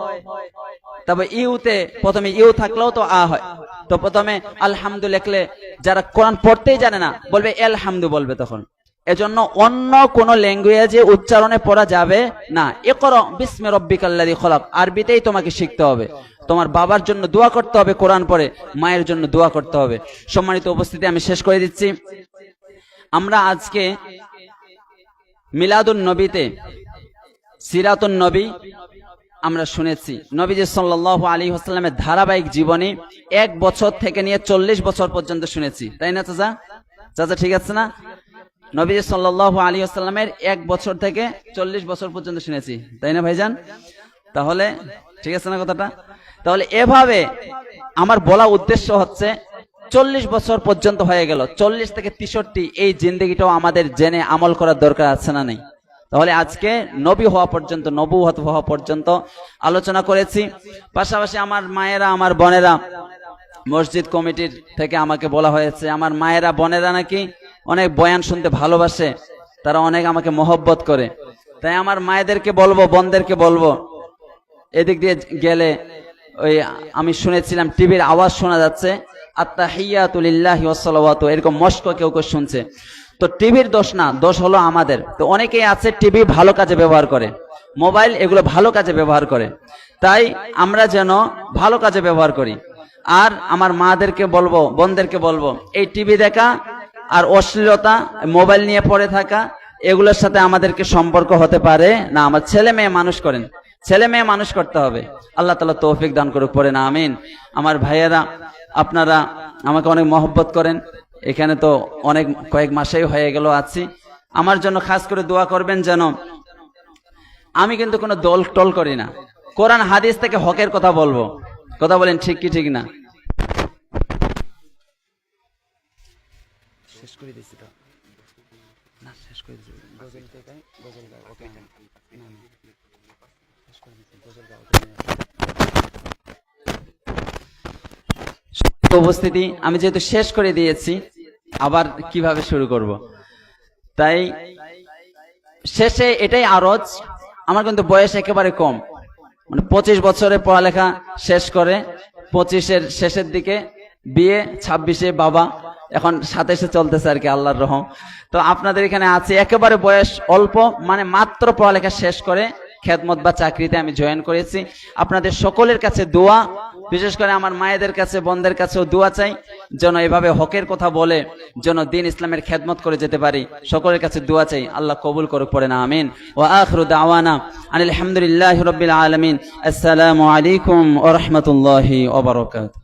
তবে ইউতে প্রথমে ইউ থাকলেও তো আ হয়। তো প্রথমে আলহামদু লিখলে যারা কোরআন পড়তেই জানে না বলবে আলহামদু বলবে তখন। এজন্য অন্য কোন ল্যাঙ্গুয়েজে উচ্চারণে পড়া যাবে না। ইকরা বিসমি রাব্বিকাল্লাযী খলাক, আরবিতেই তোমাকে শিখতে হবে। তোমার বাবার জন্য দোয়া করতে হবে কোরআন পড়ে, মায়ের জন্য দোয়া করতে হবে। সম্মানিত উপস্থিতি, আমি শেষ করে দিচ্ছি। আমরা আজকে মিলাদুন নবীতে সিরাতুন নবী আমরা শুনেছি। নবীজি সাল্লাল্লাহু আলাইহি ওয়াসাল্লামের ধারাবাহিক জীবনী 1 বছর থেকে নিয়ে 40 বছর পর্যন্ত শুনেছি, তাই না চাচা? চাচা ঠিক আছে না? নবীজি সাল্লাল্লাহু আলাইহি ওয়াসাল্লামের 1 বছর থেকে 40 বছর পর্যন্ত শুনেছি, তাই না ভাইজান? তাহলে ঠিক আছে না কথাটা? তাহলে এভাবে আমার বলা উদ্দেশ্য হচ্ছে 40 বছর পর্যন্ত হয়ে গেল, 40 থেকে 63 এই জিন্দেগিটাও আমাদের জেনে আমল করার দরকার আছে না নেই? তাহলে আজকে নবী হওয়া পর্যন্ত, নবুয়ত হওয়া পর্যন্ত আলোচনা করেছি। পাশাপাশি আমার মায়েরা, আমার বোনেরা, মসজিদ কমিটির থেকে আমাকে বলা হয়েছে আমার মায়েরা বোনেরা নাকি অনেক বয়ান শুনতে ভালোবাসে, তারা অনেক আমাকে মহব্বত করে। তাই আমার মায়েদেরকে বলবো, বোনদেরকে বলবো, এদিক দিয়ে গেলে ওই আমি শুনেছিলাম টিভির আওয়াজ শোনা যাচ্ছে, আত্তাহিয়াতু লিল্লাহি ওয়াস সালাওয়াতু, এরকম মস্ক কেউ কেউ শুনছে। তো টিভির দোষ না, দোষ হলো আমাদের। তো অনেকেই আছে টিভি ভালো কাজে ব্যবহার করে, মোবাইল এগুলো ভালো কাজে ব্যবহার করে, তাই আমরা যেন ভালো কাজে ব্যবহার করি। আর আমার মাদেরকে বলবো, বোনদেরকে বলবো, এই টিভি দেখা আর অশ্লীলতা, মোবাইল নিয়ে পড়ে থাকা, এগুলোর সাথে আমাদেরকে সম্পর্ক হতে পারে না। আমার ছেলে মেয়ে মানুষ করেন, ছেলে মেয়ে মানুষ করতে হবে। আল্লাহ তাআলা তৌফিক দান করুক, পড়েন আমিন। আমার ভাইয়েরা, আপনারা আমাকে অনেক মহব্বত করেন, এখানে তো অনেক কয়েক মাসেই হয়ে গেল আছি। আমার জন্য খাস করে দোয়া করবেন, যেন আমি কিন্তু কোনো দল টল করি না, কোরআন হাদিস থেকে হকের কথা বলবো। কথা বলেন ঠিক কি ঠিক না? শেষ করে দিছি তো না, শেষ করে দিছি গজল থেকে গজল গাও। ওকে, না শেষ করে দিছি গজল গাও। উপস্থিতি, আমি যেহেতু শেষ করে দিয়েছি, আবার কিভাবে শুরু করব? তাই শেষে এটাই আরজ, আমার কিন্তু বয়স একেবারে কম, মানে 25 বছরে পড়ালেখা শেষ করে 25-এর শেষের দিকে বিয়ে, 26-এ বাবা, এখন 27-এ চলতেছে আর কি, আল্লাহর রহম। তো আপনাদের এখানে আছে একেবারে বয়স অল্প, মানে মাত্র পড়ালেখা শেষ করে খেদমত বা চাকরিতে আমি জয়েন করেছি। আপনাদের সকলের কাছে দোয়া, বিশেষ করে আমার মায়েদের কাছে, বোনদের কাছেও দোয়া চাই, যেন এভাবে হকের কথা বলে যেন দিন ইসলামের খেদমত করে যেতে পারি। সকলের কাছে দোয়া চাই, আল্লাহ কবুল করুক, পড়েন আমিন। ওয়া আখিরু দাওয়ানা আনিল হামদুলিল্লাহি রাব্বিল আলামিন। আসসালামু আলাইকুম ওয়া রাহমাতুল্লাহি ওয়া বারাকাতুহু।